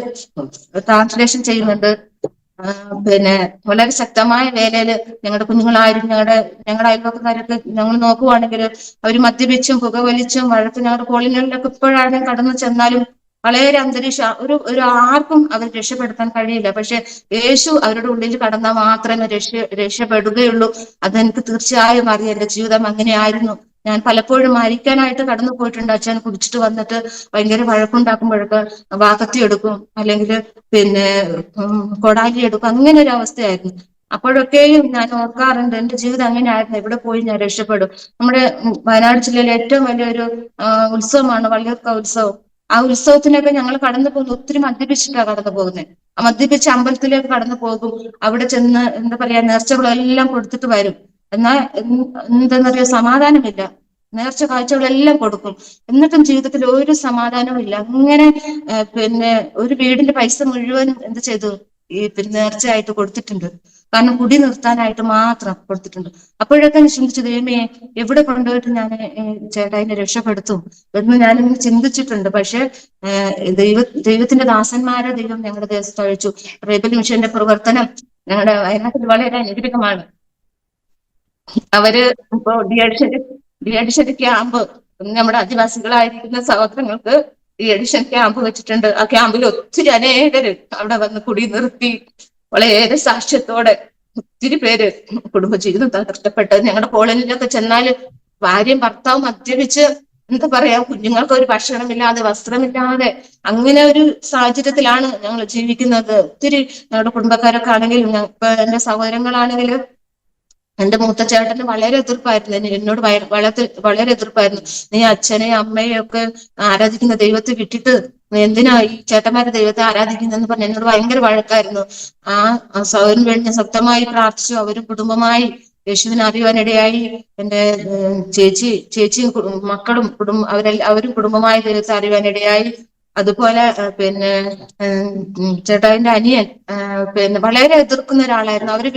ട്രാൻസ്ലേഷൻ ചെയ്യുന്നുണ്ട്. പിന്നെ വളരെ ശക്തമായ വേലയില് ഞങ്ങളുടെ കുഞ്ഞുങ്ങളായാലും ഞങ്ങളുടെ അയൽവക്കക്കാരൊക്കെ ഞങ്ങൾ നോക്കുവാണെങ്കിൽ അവർ മദ്യപിച്ചും പുകവലിച്ചും വഴക്ക് ഞങ്ങളുടെ കോളനികളിലൊക്കെ ഇപ്പോഴാണെങ്കിലും കടന്നു ചെന്നാലും വളരെ അന്തരീക്ഷം ഒരു ആർക്കും അവർ രക്ഷപ്പെടുത്താൻ കഴിയില്ല. പക്ഷെ യേശു അവരുടെ ഉള്ളിൽ കടന്നാൽ മാത്രമേ രക്ഷപ്പെടുകയുള്ളൂ. അതെനിക്ക് തീർച്ചയായും അറിയാം. എന്റെ ജീവിതം അങ്ങനെയായിരുന്നു. ഞാൻ പലപ്പോഴും മരിക്കാനായിട്ട് കടന്നു പോയിട്ടുണ്ട്. അച്ഛൻ കുടിച്ചിട്ട് വന്നിട്ട് ഭയങ്കര വഴക്കുണ്ടാക്കുമ്പോഴൊക്കെ വാകത്തി എടുക്കും, അല്ലെങ്കിൽ പിന്നെ കൊടാലി എടുക്കും. അങ്ങനെ ഒരു അവസ്ഥയായിരുന്നു. അപ്പോഴൊക്കെയും ഞാൻ ഓർക്കാറുണ്ട്, എന്റെ ജീവിതം അങ്ങനെയായിരുന്നു, എവിടെ പോയി ഞാൻ രക്ഷപ്പെടും. നമ്മുടെ വയനാട് ജില്ലയിലെ ഏറ്റവും വലിയൊരു ഉത്സവമാണ് വള്ളിയൂർക്കാവ് ഉത്സവം. ആ ഉത്സവത്തിനൊക്കെ ഞങ്ങൾ കടന്നു പോകുന്നത് ഒത്തിരി മദ്യപിച്ചിട്ടാണ് കടന്നു പോകുന്നത്. ആ മദ്യപിച്ച് അമ്പലത്തിലേക്ക് കടന്നു പോകും. അവിടെ ചെന്ന് എന്താ പറയാ നേർച്ചകളെല്ലാം കൊടുത്തിട്ട് വരും. എന്നാൽ എന്തെന്നറിയോ, സമാധാനമില്ല. നേർച്ച കാഴ്ചകളെല്ലാം കൊടുക്കും, എന്നിട്ടും ജീവിതത്തിൽ ഒരു സമാധാനവും ഇല്ല. അങ്ങനെ പിന്നെ ഒരു വീടിന്റെ പൈസ മുഴുവനും എന്ത് ചെയ്തു, ഈ പിന്നെ നേർച്ചയായിട്ട് കൊടുത്തിട്ടുണ്ട്. കാരണം കുടി നിർത്താനായിട്ട് മാത്രം കൊടുത്തിട്ടുണ്ട്. അപ്പോഴൊക്കെ ചിന്തിച്ചു, ദൈവമേ എവിടെ കൊണ്ടുപോയിട്ട് ഞാൻ ചേട്ടായിനെ രക്ഷപ്പെടുത്തും എന്ന് ഞാനിങ്ങനെ ചിന്തിച്ചിട്ടുണ്ട്. പക്ഷെ ദൈവത്തിന്റെ ദാസന്മാരെ ദൈവം ഞങ്ങളുടെ ദേശത്ത് അയച്ചു. റേബൽ മിഷന്റെ പ്രവർത്തനം ഞങ്ങളുടെ വയനാട്ടിൽ വളരെ അനുഗ്രഹമാണ്. അവര് ഇപ്പോ ഡി അഡിഷൻ ക്യാമ്പ് നമ്മുടെ ആദിവാസികളായിരിക്കുന്ന സഹോദരങ്ങൾക്ക് ഡി ക്യാമ്പ് വെച്ചിട്ടുണ്ട്. ആ ക്യാമ്പിൽ ഒത്തിരി അനേകര് അവിടെ വന്ന് കുടി നിർത്തി വളരെ സാക്ഷ്യത്തോടെ ഒത്തിരി പേര് കുടുംബജീവിതം തകർക്കപ്പെട്ടത്. ഞങ്ങളുടെ കോളനിയിലൊക്കെ ചെന്നാല് ഭാര്യയും ഭർത്താവും മദ്യപിച്ച് എന്താ പറയാ, കുഞ്ഞുങ്ങൾക്ക് ഒരു ഭക്ഷണമില്ലാതെ വസ്ത്രമില്ലാതെ അങ്ങനെ ഒരു സാഹചര്യത്തിലാണ് ഞങ്ങൾ ജീവിക്കുന്നത്. ഒത്തിരി ഞങ്ങളുടെ കുടുംബക്കാരൊക്കെ ആണെങ്കിലും ഇപ്പൊ എന്റെ സഹോദരങ്ങളാണെങ്കിലും എന്റെ മൂത്ത ചേട്ടന് വളരെ എതിർപ്പായിരുന്നു. എന്നോട് വളരെ എതിർപ്പായിരുന്നു. നീ അച്ഛനെയും അമ്മയും ഒക്കെ ആരാധിക്കുന്ന ദൈവത്തെ വിട്ടിട്ട് എന്തിനാ ഈ ചേട്ടന്മാരെ ദൈവത്തെ ആരാധിക്കുന്നതെന്ന് പറഞ്ഞ് എന്നോട് ഭയങ്കര വഴക്കായിരുന്നു. ആ സഹോദരന് വേണ്ടി ഞാൻ ശക്തമായി പ്രാർത്ഥിച്ചു. അവരും കുടുംബമായി യേശുവിനെ അറിയുവാനിടയായി. എന്റെ ചേച്ചിയും മക്കളും അവരും കുടുംബമായി ദൈവത്തെ അറിയുവാനിടയായി. അതുപോലെ പിന്നെ ചേട്ടായിന്റെ അനിയൻ പിന്നെ വളരെ എതിർക്കുന്ന ഒരാളായിരുന്നു. അവര്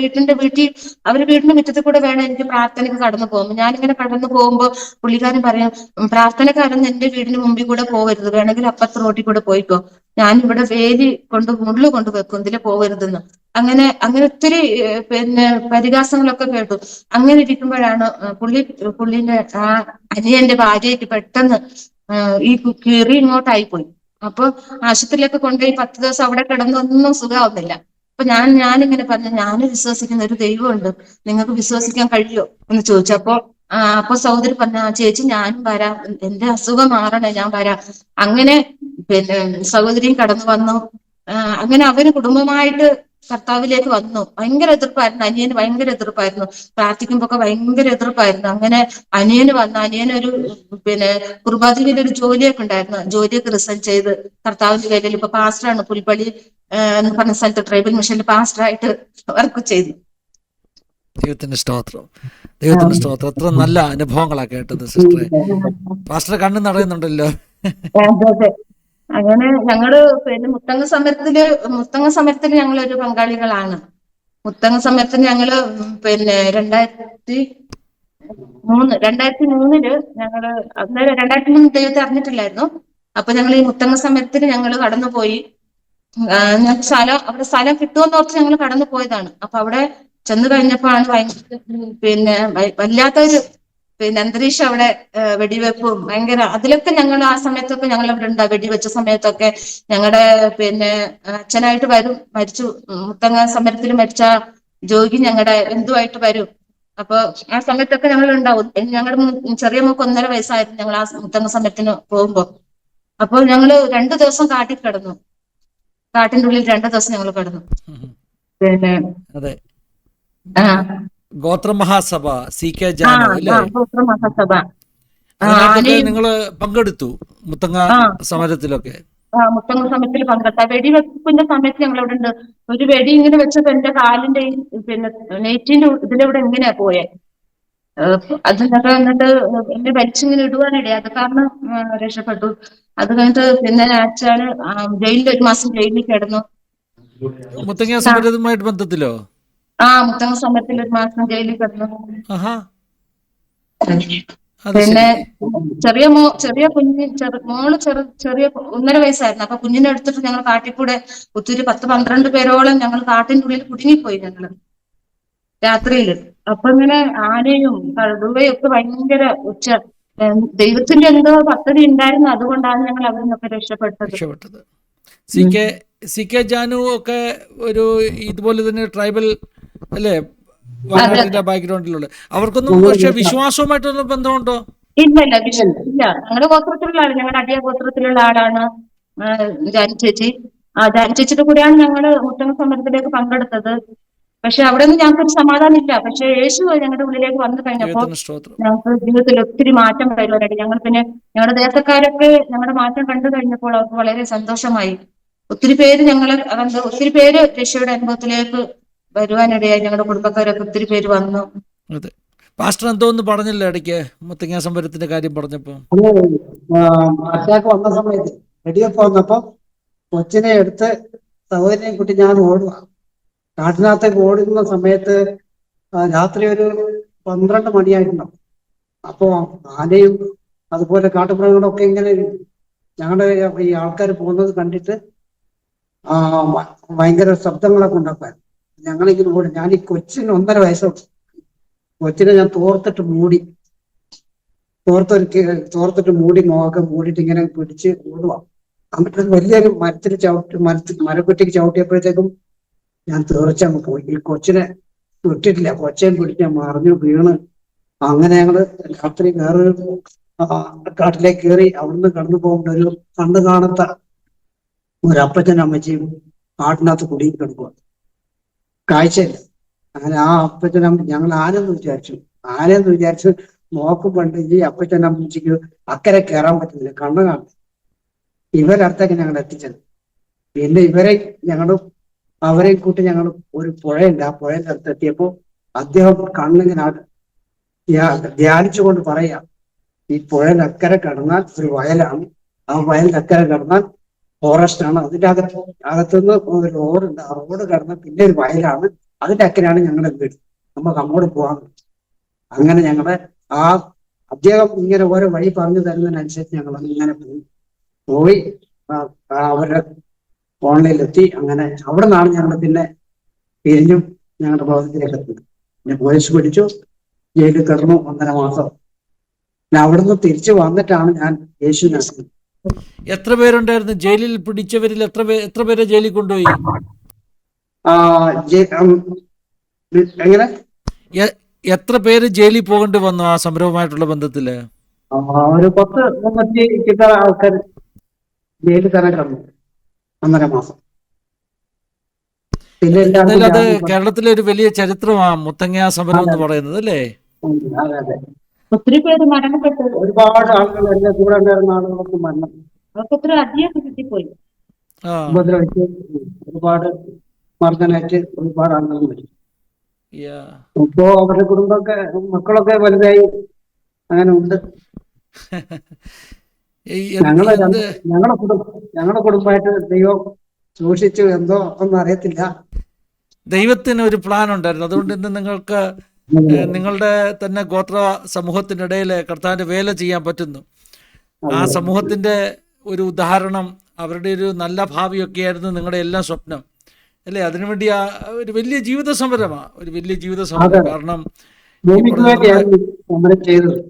വീടിന്റെ മുറ്റത്തിൽ കൂടെ വേണം എനിക്ക് പ്രാർത്ഥനയ്ക്ക് കടന്നു പോകുമ്പോൾ. ഞാനിങ്ങനെ കടന്നു പോകുമ്പോൾ പുള്ളിക്കാരൻ പറയും, പ്രാർത്ഥനക്കാരൊന്നും എന്റെ വീടിന് മുമ്പിൽ കൂടെ പോകരുത്, വേണമെങ്കിൽ അപ്പുറത്ത് റോട്ടിൽ കൂടെ പോയിക്കോ, ഞാനിവിടെ വേലി മുള്ളു കൊണ്ട് വെക്കും, ഇതിലെ പോകരുതെന്ന്. അങ്ങനെ ഒത്തിരി പിന്നെ പരിഹാസങ്ങളൊക്കെ കേട്ടു. അങ്ങനെ ഇരിക്കുമ്പോഴാണ് പുള്ളിന്റെ ആ അനിയന്റെ ഭാര്യയ്ക്ക് പെട്ടെന്ന് ഈ കീറി ഇങ്ങോട്ടായി പോയി. അപ്പൊ ആശുപത്രിയിലൊക്കെ കൊണ്ടുപോയി 10 ദിവസം അവിടെ കിടന്നൊന്നും സുഖമാവുന്നില്ല. അപ്പൊ ഞാനിങ്ങനെ പറഞ്ഞു, ഞാൻ വിശ്വസിക്കുന്ന ഒരു ദൈവമുണ്ട്, നിങ്ങൾക്ക് വിശ്വസിക്കാൻ കഴിയോ എന്ന് ചോദിച്ചപ്പോ അപ്പൊ സഹോദരി പറഞ്ഞ, ചേച്ചി ഞാനും വരാം, എന്റെ അസുഖം മാറണേ, ഞാൻ വരാം. അങ്ങനെ പിന്നെ സഹോദരിയും കടന്നു വന്നു. അങ്ങനെ അവര് കുടുംബമായിട്ട് കർത്താവിലേക്ക് വന്നു. ഭയങ്കര എതിർപ്പായിരുന്നു, അനിയന് ഭയങ്കര എതിർപ്പായിരുന്നു, പ്രാർത്ഥിക്കുമ്പോ ഭയങ്കര എതിർപ്പായിരുന്നു. അങ്ങനെ അനിയനൊരു പിന്നെ കുർബാദ്വീപിൽ ഒരു ജോലിയൊക്കെ ഉണ്ടായിരുന്നു. ജോലിയൊക്കെ റിസൈൻ ചെയ്ത് കർത്താവിന്റെ വേലയിൽ ഇപ്പൊ പാസ്റ്ററാണ്. പുൽപ്പള്ളി എന്ന് പറഞ്ഞ സ്ഥലത്ത് ട്രൈബൽ മിഷനിൽ പാസ്റ്ററായിട്ട് വർക്ക് ചെയ്തു. ദൈവത്തിന്റെ സ്തോത്രം, ദൈവത്തിന്റെ സ്തോത്രം. എത്ര നല്ല അനുഭവങ്ങളാ കേട്ടത് സിസ്റ്ററെ. പാസ്റ്റർ കണ്ണു നടയുന്നുണ്ടല്ലോ. അതെ. അങ്ങനെ ഞങ്ങള് പിന്നെ മുത്തങ്ങ സമരത്തിൽ ഞങ്ങളൊരു പങ്കാളികളാണ്. മുത്തങ്ങ സമരത്തിന് ഞങ്ങള് പിന്നെ 2003 ഞങ്ങള് അന്നേരം 2003 ദൈവത്തെ അറിഞ്ഞിട്ടില്ലായിരുന്നു. അപ്പൊ ഞങ്ങൾ ഈ മുത്തങ്ങ സമരത്തിന് ഞങ്ങള് കടന്നുപോയി. അവിടെ സ്ഥലം കിട്ടുമെന്ന് ഓർത്ത് ഞങ്ങൾ കടന്നു പോയതാണ്. അപ്പൊ അവിടെ ചെന്ന് കഴിഞ്ഞപ്പോഴാണ് ഭയങ്കര പിന്നെ വല്ലാത്തൊരു പിന്നെ അന്തരീക്ഷം. അവിടെ വെടിവെപ്പും ഭയങ്കര, അതിലൊക്കെ ഞങ്ങൾ ആ സമയത്തൊക്കെ ഞങ്ങൾ അവിടെ ഉണ്ടാവും. വെടിവെച്ച സമയത്തൊക്കെ ഞങ്ങളുടെ പിന്നെ അച്ഛനായിട്ട് മരിച്ചു. മുത്തങ്ങ സമരത്തിൽ മരിച്ച ജോഗി ഞങ്ങളുടെ ബന്ധുവായിട്ട് വരും. അപ്പൊ ആ സമയത്തൊക്കെ ഞങ്ങൾ ഉണ്ടാവും. ഞങ്ങളുടെ ചെറിയ മോക്ക് 1.5 വയസ്സായിരുന്നു ഞങ്ങൾ ആ മുത്തങ്ങ സമരത്തിന് പോകുമ്പോ. അപ്പോൾ ഞങ്ങള് 2 ദിവസം കാട്ടിൽ കിടന്നു. കാട്ടിന്റെ ഉള്ളിൽ 2 ദിവസം ഞങ്ങൾ കിടന്നു. പിന്നെ അതെ, ആ ഗോത്രമഹാസഭ CK ജാനു അല്ലേ? മഹാസഭ അതിനകത്തൊക്കെ നിങ്ങള് പങ്കെടുത്തു, മുത്തങ്ങ സമരത്തിലൊക്കെ? മുത്തങ്ങ സമരത്തിൽ പങ്കെടുത്ത വെടിവെപ്പിന്റെ സമയത്ത് ഞങ്ങൾ അവിടെ ഉണ്ട്. ഒരു വെടി ഇങ്ങനെ വെച്ചപ്പോ എന്റെ കാലിന്റെ പിന്നെ നെറ്റിന്റെ ഇതിലൂടെ ഇങ്ങനെയാ പോയെ. അതിനൊക്കെ എന്നിട്ട് എന്നെ വലിച്ചിങ്ങനെ ഇടുവാനിടേ, അത് കാരണം രക്ഷപ്പെട്ടു. അത് കഴിഞ്ഞിട്ട് പിന്നെ അച്ഛന് ജയിലിൽ 1 മാസം ജയിലിൽ കിടന്നു. മുത്തങ്ങ സമരവുമായിട്ട് ബന്ധത്തിലോ? മുത്തങ്ങ സമരത്തിൽ 1 മാസം ജയിലിൽ കിടന്നു. ആഹാ, അത് പിന്നെ ശരി. ചെറിയ മോള് ചെറിയ 1.5 വയസ്സായിരുന്നു. അപ്പൊ കുഞ്ഞിനെ എടുത്തിട്ട് ഞങ്ങൾ കാട്ടിൽ കൂടെ ഒത്തിരി 10-12 പേരോളം ഞങ്ങൾ കാട്ടിൻ്റെ ഉള്ളിൽ കുടുങ്ങിപ്പോയി ഞങ്ങള് രാത്രിയില്. അപ്പൊ ഇങ്ങനെ ആനയും കടുവയും ഒക്കെ ഭയങ്കര ദൈവത്തിന്റെ എന്തോ പദ്ധതി ഉണ്ടായിരുന്നു. അതുകൊണ്ടാണ് ഞങ്ങൾ അവിടെ നിന്നൊക്കെ രക്ഷപ്പെട്ടത്. C K C K Janu ഒക്കെ ഒരു ഇതുപോലെ തന്നെ ട്രൈബൽ അല്ലേ, വയനാട്ടിന്റെ ബാക്ക്ഗ്രൗണ്ടിലുള്ള. അവർക്കൊന്നും പക്ഷെ വിശ്വാസവുമായിട്ടുള്ള ബന്ധമുണ്ടോ? ഇല്ല ഇല്ല. ഞങ്ങളുടെ ഗോത്രത്തിലുള്ള ആള്, ഞങ്ങളുടെ അടിയ ഗോത്രത്തിലുള്ള ആളാണ് ജാനി ചേച്ചി. ജാനി ചേച്ചിയുടെ കൂടെയാണ് ഞങ്ങള് മുത്തങ്ങ സമരത്തിലേക്ക് പങ്കെടുത്തത്. പക്ഷെ അവിടെ നിന്ന് ഞങ്ങൾക്കൊരു സമാധാനം ഇല്ല. പക്ഷെ യേശു ഞങ്ങളുടെ ഉള്ളിലേക്ക് വന്നു കഴിഞ്ഞപ്പോൾ ദൈവത്തിന് സ്തോത്രം. ഞങ്ങൾക്ക് ജീവിതത്തിൽ ഒത്തിരി മാറ്റം വരുവാനായിട്ട് ഞങ്ങൾ പിന്നെ ഞങ്ങളുടെ ദേശക്കാരൊക്കെ ഞങ്ങളുടെ മാറ്റം കണ്ടു കഴിഞ്ഞപ്പോൾ അവർക്ക് വളരെ സന്തോഷമായി. ഒത്തിരി പേര് രക്ഷയുടെ അനുഭവത്തിലേക്ക് വരുവാനിടയായി. ഞങ്ങളുടെ കുടുംബക്കാരൊക്കെ ഒത്തിരി പേര് വന്നു. അതെ, പാസ്റ്റർ എന്തോന്ന് പറഞ്ഞില്ല ഇടയ്ക്ക് മുത്തങ്ങ സമരത്തിന്റെ കാര്യം പറഞ്ഞപ്പോ? അറ്റാക്ക് വന്ന സമയത്ത് വെടിയൊക്കെ വന്നപ്പോ കൊച്ചിനെ എടുത്ത് സഹോദരനെ കുട്ടി ഞാൻ ഓടുക. കാട്ടിനകത്തേക്ക് ഓടുന്ന സമയത്ത് രാത്രി ഒരു 12 മണിയായിട്ടുണ്ടാവും. അപ്പോ ആനയും അതുപോലെ കാട്ടുമൃഗങ്ങളൊക്കെ ഇങ്ങനെ ഞങ്ങളുടെ ഈ ആൾക്കാർ പോകുന്നത് കണ്ടിട്ട് ഭയങ്കര ശബ്ദങ്ങളൊക്കെ ഉണ്ടാക്കാൻ ഞങ്ങളിങ്ങനെ ഓടി. ഞാൻ ഈ കൊച്ചിന് 1.5 വയസ്സുണ്ട്. കൊച്ചിനെ ഞാൻ തോർത്തിട്ട് മൂടി മുഖമൊക്കെ മൂടിയിട്ട് ഇങ്ങനെ പിടിച്ച് ഓടുക. എന്നിട്ട് വലിയൊരു മരക്കുറ്റിക്ക് ചവിട്ടിയപ്പോഴത്തേക്കും ഞാൻ തീർച്ചയായും പോയി. ഈ കൊച്ചിനെ വിട്ടിട്ടില്ല. കൊച്ചയും പിടിച്ച് മറിഞ്ഞു വീണ്. അങ്ങനെ ഞങ്ങള് രാത്രി വേറൊരു കാട്ടിലേക്ക് കയറി. അവിടുന്ന് കടന്നു പോകുമ്പോൾ ഒരു കണ്ണു കാണാത്ത ഒരു അപ്പച്ചനും അമ്മച്ചിയും കാട്ടിനകത്ത് കുടുങ്ങി കിടക്കുക, കാഴ്ചയില്ല. അങ്ങനെ ആ അപ്പച്ചനും ഞങ്ങൾ ആനെന്ന് വിചാരിച്ചു നോക്കുമ്പോണ്ട് ഈ അപ്പച്ചനും അമ്മച്ചിക്ക് അക്കരെ കയറാൻ പറ്റുന്നില്ല, കണ്ണു കാണും. ഇവരടുത്തേക്ക് ഞങ്ങൾ എത്തിച്ചത്. പിന്നെ അവരെയും കൂട്ടി ഞങ്ങൾ ഒരു പുഴയുണ്ട്, ആ പുഴയുടെ അടുത്ത് എത്തിയപ്പോ അദ്ദേഹം കണ്ണിങ്ങനെ ധ്യാനിച്ചുകൊണ്ട് പറയാം, ഈ പുഴയുടെ അക്കരെ കടന്നാൽ ഒരു വയലാണ്, ആ വയലിന്റെ അക്കരെ കടന്നാൽ ഫോറസ്റ്റ് ആണ്, അതിന്റെ അകത്തുനിന്ന് ഒരു റോഡുണ്ട്, ആ റോഡ് കടന്നാൽ പിന്നെ ഒരു വയലാണ്, അതിന്റെ അക്കരെയാണ് ഞങ്ങളുടെ വീട്, നമുക്ക് അങ്ങോട്ട് പോകാൻ. അങ്ങനെ ഞങ്ങളെ അദ്ദേഹം ഇങ്ങനെ ഓരോ വഴി പറഞ്ഞു തരുന്നതിനനുസരിച്ച് ഞങ്ങൾ ഇങ്ങനെ പോയി അവരുടെ ഓൺലൈനിലെത്തി. അങ്ങനെ അവിടെ നിന്നാണ് ഞങ്ങൾ പിന്നെ പിരിഞ്ഞും ഞങ്ങളുടെ ഭവനത്തിലേക്ക് എത്തുന്നത്. പിന്നെ പോലീസ് പിടിച്ചു, ജയിലിൽ കിടന്നു 1.5 മാസം. പിന്നെ അവിടുന്ന് തിരിച്ചു വന്നിട്ടാണ് ഞാൻ യേശുവിനെ അറിയുന്നത്. എത്ര പേരുണ്ടായിരുന്നു ജയിലിൽ? പിടിച്ചവരിൽ എത്ര പേരെ ജയിലിൽ കൊണ്ടുപോയി? എങ്ങനെ എത്ര പേര് ജയിലിൽ പോകേണ്ടി വന്നു ആ സമരവുമായിട്ടുള്ള ബന്ധത്തില്? ഒരു 10-30 ആൾക്കാർ ജയിലിൽ തന്നെ കിടന്നു 1.5 മാസം. പിന്നെ എന്തായാലും അത് കേരളത്തിലെ ഒരു വലിയ ചരിത്രമാണ് മുത്തങ്ങ സമരം എന്ന് പറയുന്നത്, അല്ലേ? അതെ. ഒത്തിരി പേര് മരണപ്പെട്ടു. ഒരുപാട് ആളുകൾ എന്റെ കൂടെ ഉണ്ടായിരുന്ന ആളുകളൊക്കെ മരണപ്പെട്ടു. അവർക്ക് ഒത്തിരി അടിയൊക്കെ കിട്ടിപ്പോയി. ഉപദ്രവിച്ച് ഒരുപാട് മർദ്ദനേറ്റ് ഒരുപാട് ആളുകൾ മരിച്ചു. ഇപ്പോ അവരുടെ മക്കളൊക്കെ വലുതായി അങ്ങനെ ഉണ്ട്. ഞങ്ങളുടെ കുടുംബമായിട്ട് ദൈവം സൂക്ഷിച്ചു എന്തോ ഒന്നും അറിയത്തില്ല. ദൈവത്തിന് ഒരു പ്ലാൻ ഉണ്ടായിരുന്നു. അതുകൊണ്ട് ഇന്ന് നിങ്ങൾക്ക് നിങ്ങളുടെ തന്നെ ഗോത്ര സമൂഹത്തിനിടയിൽ കർത്താവിന്റെ വേല ചെയ്യാൻ പറ്റുന്നു. ആ സമൂഹത്തിന്റെ ഒരു ഉദാഹരണം, അവരുടെ ഒരു നല്ല ഭാവിയൊക്കെയായിരുന്നു നിങ്ങളുടെ എല്ലാം സ്വപ്നം, അല്ലേ? അതിനുവേണ്ടി ഒരു വലിയ ജീവിത സമരമാണ്. കാരണം സമരം ചെയ്തത്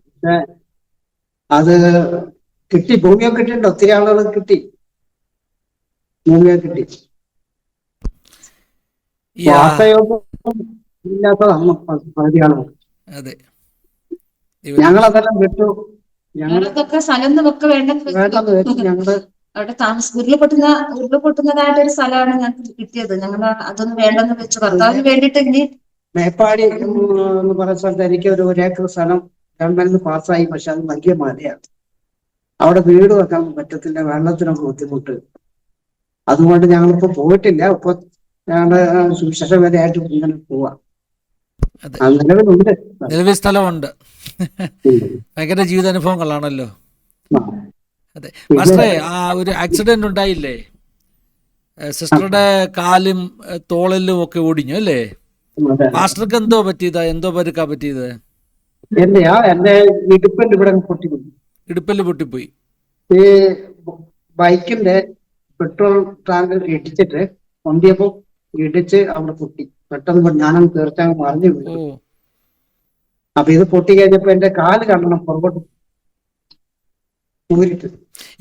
അത് കിട്ടി, ഭൂമിയൊക്കെ കിട്ടിയിട്ടുണ്ട്. ഒത്തിരി ആളുകൾ കിട്ടി, ഭൂമിയൊക്കെ കിട്ടി. ഇല്ലാത്തതാണ് പകുതി ആളുകൾ. ഞങ്ങളതെല്ലാം വിട്ടു. ഞങ്ങൾക്കൊക്കെ സ്ഥലം നമുക്ക് വേണ്ടെന്ന് വെച്ചു. ഞങ്ങള് അവിടെ ഉരുൾപൊട്ടുന്നതായിട്ടൊരു സ്ഥലമാണ് ഞങ്ങൾക്ക് കിട്ടിയത്. ഞങ്ങൾ അതൊന്നും വേണ്ടെന്ന് വെച്ചു. കർത്താവിന് വേണ്ടിയിട്ട് ഇനി മേപ്പാടി എന്ന് പറയുന്ന സ്ഥലത്ത് എനിക്ക് ഒരു 1 ഏക്കർ സ്ഥലം ഗവൺമെന്റിന് പാസ്സായി. പക്ഷെ അത് വലിയ മലയാണ്, അവിടെ വീട് വെക്കാൻ പറ്റത്തില്ല, വെള്ളത്തിനൊക്കെ ബുദ്ധിമുട്ട്. അതുകൊണ്ട് ഞങ്ങളിപ്പോ പോയിട്ടില്ല. ഇപ്പൊ ഞങ്ങളുടെ സുവിശേഷ വേലയായിട്ട് ഇങ്ങനെ പോവാ. അതെ, അത് നിലവിലുണ്ട്. നിലവിൽ സ്ഥലമുണ്ട്. ഉണ്ട്. ഭയങ്കര ജീവിതാനുഭവങ്ങളാണല്ലോ. ആ. അതെ പിന്നെ പാസ്റ്ററെ, ആ ഒരു ആക്സിഡന്റ് ഉണ്ടായില്ലേ, സിസ്റ്ററുടെ കാലും തോളലും ഒക്കെ ഒടിഞ്ഞു അല്ലേ? അതെ. പാസ്റ്റർക്ക് എന്തോ പറ്റിയതാ, എന്തോ പരുക്കാ പറ്റിയത്? എന്റെ ഇടുപ്പിന്റെ ഇവിടെ പൊട്ടിക്കുന്നു. ഇടുപ്പല് പൊട്ടിപ്പോയി. ഈ ബൈക്കിന്റെ പെട്രോൾ ടാങ്ക് ഇടിച്ചിട്ട് കൊണ്ടിയപ്പോ ഇടിച്ച് അവിടെ പൊട്ടി. പെട്ടെന്ന് ഞാനങ്ങ് തീർച്ചയായും മറിഞ്ഞു ഓ, വീണു. അപ്പൊ ഇത് പൊട്ടി കഴിഞ്ഞപ്പോ എന്റെ കാല് കണ്ടണം പുറകോട്ട് ഊരിട്ട്.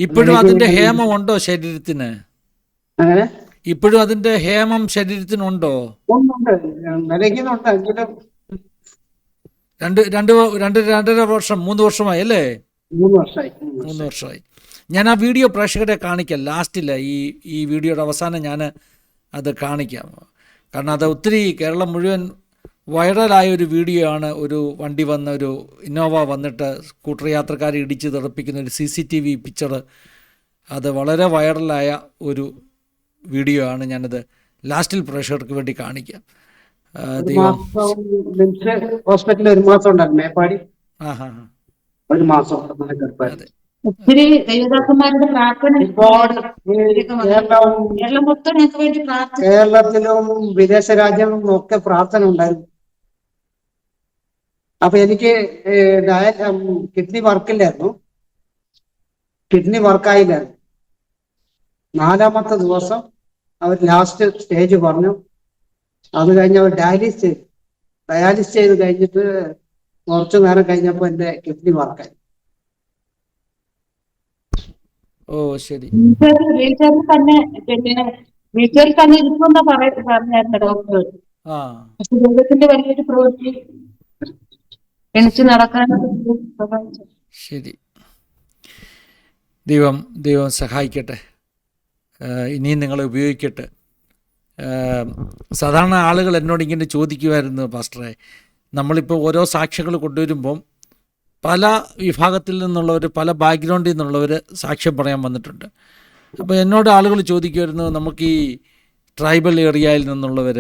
ഇപ്പോഴും എനിക്ക് അതിന്റെ ഹേമം ഉണ്ടോ ശരീരത്തിന്? അങ്ങനെ ഇപ്പോഴും അതിന്റെ ഹേമം ശരീരത്തിനുണ്ടോ? ഒന്നുണ്ട്, നിലയ്ക്കുന്നുണ്ട്. എങ്കിലും രണ്ട് രണ്ട് രണ്ട് 2.5 വർഷം 3 വർഷമായി അല്ലേ? 3 വർഷമായി. 3 വർഷമായി. ഞാൻ ആ വീഡിയോ പ്രേക്ഷകരെ കാണിക്കാം, ലാസ്റ്റില്ല, ഈ വീഡിയോയുടെ അവസാനം ഞാൻ അത് കാണിക്കാം. കാരണം അത് ഒത്തിരി കേരളം മുഴുവൻ വൈറലായ ഒരു വീഡിയോ ആണ്. ഒരു വണ്ടി വന്ന ഒരു ഇന്നോവ വന്നിട്ട് സ്കൂട്ടർ യാത്രക്കാരെ ഇടിച്ച് തെറിപ്പിക്കുന്ന ഒരു CCTV പിക്ചർ. അത് വളരെ വൈറലായ ഒരു വീഡിയോ ആണ്. ഞാനത് ലാസ്റ്റിൽ പ്രേക്ഷകർക്ക് വേണ്ടി കാണിക്കാം. ദൈവം ഹോസ്പിറ്റലിൽ 1 മാസം ഉണ്ടായിരുന്നു, മേപ്പാടി. ആ ഹാ 1 മാസം അതെ. ഒത്തിരി ദൈവദാസന്മാരുടെ പ്രാർത്ഥന ഒരുപാട് കേരളം മൊത്തം ഞങ്ങൾക്ക് വേണ്ടി പ്രാർത്ഥന. കേരളത്തിലും വിദേശ രാജ്യങ്ങളിലും ഒക്കെ പ്രാർത്ഥന ഉണ്ടായിരുന്നു. അപ്പൊ എനിക്ക് കിഡ്നി വർക്കില്ലായിരുന്നു, കിഡ്നി വർക്കായില്ലായിരുന്നു. 4-ാമത്തെ ദിവസം അവർ ലാസ്റ്റ് സ്റ്റേജ് പറഞ്ഞു. അത് കഴിഞ്ഞ് അവർ ഡയാലിസ് ചെയ്ത് കഴിഞ്ഞിട്ട് കുറച്ചു നേരം കഴിഞ്ഞപ്പോൾ എന്റെ കിഡ്നി വർക്കായി. ഓ ശരി. വീട്ടുകാരിൽ തന്നെ പിന്നെ വീട്ടുകാരിൽ തന്നെ ഇരിക്കുമെന്നാ പറഞ്ഞായിരുന്നു ഡോക്ടർ. ആ പക്ഷെ ദൈവത്തിന്റെ വലിയൊരു പ്രവൃത്തി എണിച്ച് നടക്കാനൊക്കെ സഹായിച്ചു. ശരി. ദൈവം സഹായിക്കട്ടെ, ഇനിയും നിങ്ങളെ ഉപയോഗിക്കട്ടെ. സാധാരണ ആളുകൾ എന്നോട് ഇങ്ങനെ ചോദിക്കുമായിരുന്നു, പാസ്റ്ററെ, നമ്മളിപ്പോൾ ഓരോ സാക്ഷ്യങ്ങൾ കൊണ്ടുവരുമ്പം പല വിഭാഗത്തിൽ നിന്നുള്ളവർ, പല ബാക്ക്ഗ്രൗണ്ടിൽ നിന്നുള്ളവർ സാക്ഷ്യം പറയാൻ വന്നിട്ടുണ്ട്. അപ്പോൾ എന്നോട് ആളുകൾ ചോദിക്കുമായിരുന്നു, നമുക്ക് ഈ ട്രൈബൽ ഏരിയയിൽ നിന്നുള്ളവർ,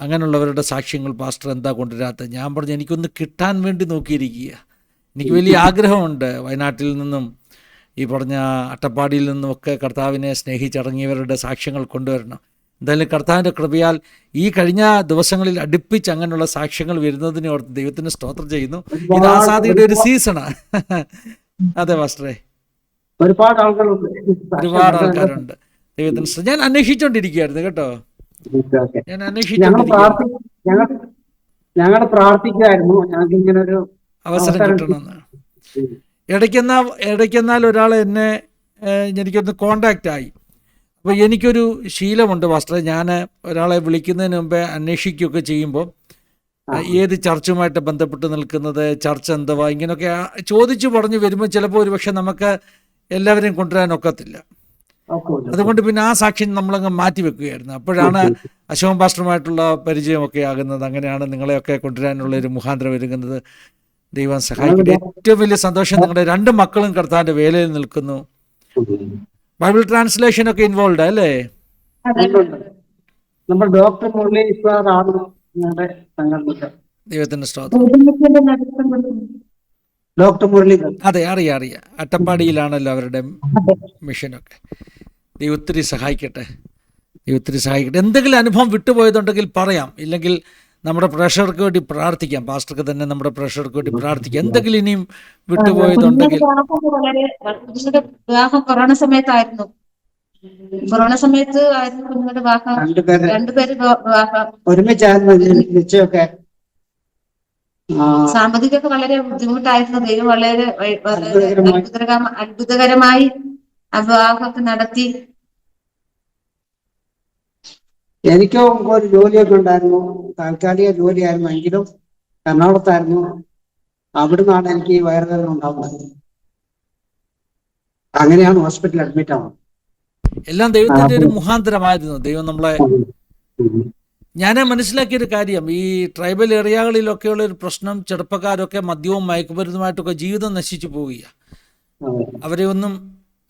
അങ്ങനെയുള്ളവരുടെ സാക്ഷ്യങ്ങൾ പാസ്റ്റർ എന്താ കൊണ്ടുവരാത്തത്? ഞാൻ പറഞ്ഞു, എനിക്കൊന്ന് കിട്ടാൻ വേണ്ടി നോക്കിയിരിക്കുക. എനിക്ക് വലിയ ആഗ്രഹമുണ്ട് വയനാട്ടിൽ നിന്നും ഈ പറഞ്ഞ അട്ടപ്പാടിയിൽ നിന്നുമൊക്കെ കർത്താവിനെ സ്നേഹിച്ചിറങ്ങിയവരുടെ സാക്ഷ്യങ്ങൾ കൊണ്ടുവരണം. എന്തായാലും കർത്താവിൻ്റെ കൃപയാൽ ഈ കഴിഞ്ഞ ദിവസങ്ങളിൽ അടുപ്പിച്ച് അങ്ങനെയുള്ള സാക്ഷ്യങ്ങൾ വരുന്നതിനെ ഓർത്ത് ദൈവത്തിന് സ്തോത്രം ചെയ്യുന്നു. ഇത് ആസാദിയുടെ ഒരു സീസണാണ്. അതെ പാസ്റ്ററെ, ഒരുപാട് ആൾക്കാരുണ്ട്. ഒരുപാട് ആൾക്കാരുണ്ട്. ദൈവത്തിന് ഞാൻ അന്വേഷിച്ചുകൊണ്ടിരിക്കുകയായിരുന്നു കേട്ടോ, ഞാൻ ഞങ്ങൾ അന്വേഷിച്ചുകൊണ്ടിരിക്കുകയായിരുന്നു ഞങ്ങൾ പ്രാർത്ഥിക്കുമായിരുന്നു ഞങ്ങൾക്ക് ഇങ്ങനെ ഒരു അവസരം കിട്ടണമെന്ന്. ഇടയ്ക്കെന്നാൽ ഒരാൾ എന്നെ എനിക്കൊന്ന് കോണ്ടാക്റ്റ് ആയി. അപ്പോൾ എനിക്കൊരു ശീലമുണ്ട് പാസ്റ്ററെ, ഞാൻ ഒരാളെ വിളിക്കുന്നതിന് മുമ്പേ അന്വേഷിക്കുകയൊക്കെ ചെയ്യുമ്പോൾ ഏത് ചർച്ചുമായിട്ട് ബന്ധപ്പെട്ട് നിൽക്കുന്നത്, ചർച്ച് എന്തുവാ, ഇങ്ങനെയൊക്കെ ചോദിച്ചു പറഞ്ഞു വരുമ്പോൾ ചിലപ്പോൾ ഒരു പക്ഷേ നമുക്ക് എല്ലാവരെയും കൊണ്ടുവരാനൊക്കത്തില്ല. അതുകൊണ്ട് പിന്നെ ആ സാക്ഷ്യം നമ്മളങ്ങ് മാറ്റി വെക്കുകയായിരുന്നു. അപ്പോഴാണ് അശോകൻ പാസ്റ്ററുമായിട്ടുള്ള പരിചയമൊക്കെ ആകുന്നത്. അങ്ങനെയാണ് നിങ്ങളെയൊക്കെ കൊണ്ടുവരാനുള്ള ഒരു മുഖാന്തരം ഒരുങ്ങുന്നത്. ദൈവം സഹായിക്കട്ടെ. ഏറ്റവും വലിയ സന്തോഷം, നിങ്ങളുടെ 2 മക്കളും കർത്താവിൻ്റെ വേലയിൽ നിൽക്കുന്നു. ബൈബിൾ ട്രാൻസ്ലേഷൻ ഒക്കെ ഇൻവോൾവ് അല്ലേ? നമ്മൾ ഡോക്ടർ മുരളി സാറാണ് ഞങ്ങളുടെ സംഘടന. ദൈവത്തിന്റെ സ്തോത്രം. ഡോക്ടർ മുരളി, അതെ, അറിയാം. അട്ടപ്പാടിയിലാണല്ലോ അവരുടെ മിഷനൊക്കെ. ദൈവം ഒത്തിരി സഹായിക്കട്ടെ. എന്തെങ്കിലും അനുഭവം വിട്ടുപോയതുണ്ടെങ്കിൽ പറയാം, ഇല്ലെങ്കിൽ നമ്മുടെ പ്രേക്ഷകർക്ക് വേണ്ടി പ്രാർത്ഥിക്കാം. പാസ്റ്റർക്ക് തന്നെ നമ്മുടെ പ്രേക്ഷകർക്ക് വേണ്ടി പ്രാർത്ഥിക്കാം. എന്തെങ്കിലും ഇനിയും വിട്ടുപോയതുണ്ടെങ്കിൽ. വിവാഹം കൊറോണ സമയത്തായിരുന്നു. കൊറോണ സമയത്ത് ആയിരുന്നു കുഞ്ഞുങ്ങളുടെ വിവാഹം. 2 പേര് വിവാഹം ഒരുമിച്ചായിരുന്നു. സാമ്പത്തികമൊക്കെ വളരെ ബുദ്ധിമുട്ടായിരുന്നു. ദൈവം വളരെ അത്ഭുതകരമായി ആ വിവാഹമൊക്കെ നടത്തി. എനിക്കും ഒരു ജോലിയൊക്കെ ഉണ്ടായിരുന്നു, താൽക്കാലിക ജോലിയായിരുന്നു, എങ്കിലും എറണാകുളത്തായിരുന്നു. അവിടുന്നാണ് എനിക്ക് ഈ വയറുവേദന ഉണ്ടാവുന്നത്. അങ്ങനെയാണ് ഹോസ്പിറ്റലിൽ അഡ്മിറ്റ് ആവുന്നത്. എല്ലാം ദൈവത്തിന്റെ ഒരു മുഖാന്തരമായിരുന്നു. ദൈവം നമ്മളെ, ഞാൻ മനസ്സിലാക്കിയൊരു കാര്യം, ഈ ട്രൈബൽ ഏരിയകളിലൊക്കെയുള്ള ഒരു പ്രശ്നം, ചെറുപ്പക്കാരൊക്കെ മദ്യവും മയക്കുമരുന്നുമായിട്ടൊക്കെ ജീവിതം നശിച്ചു പോവുക. അവരെ ഒന്നും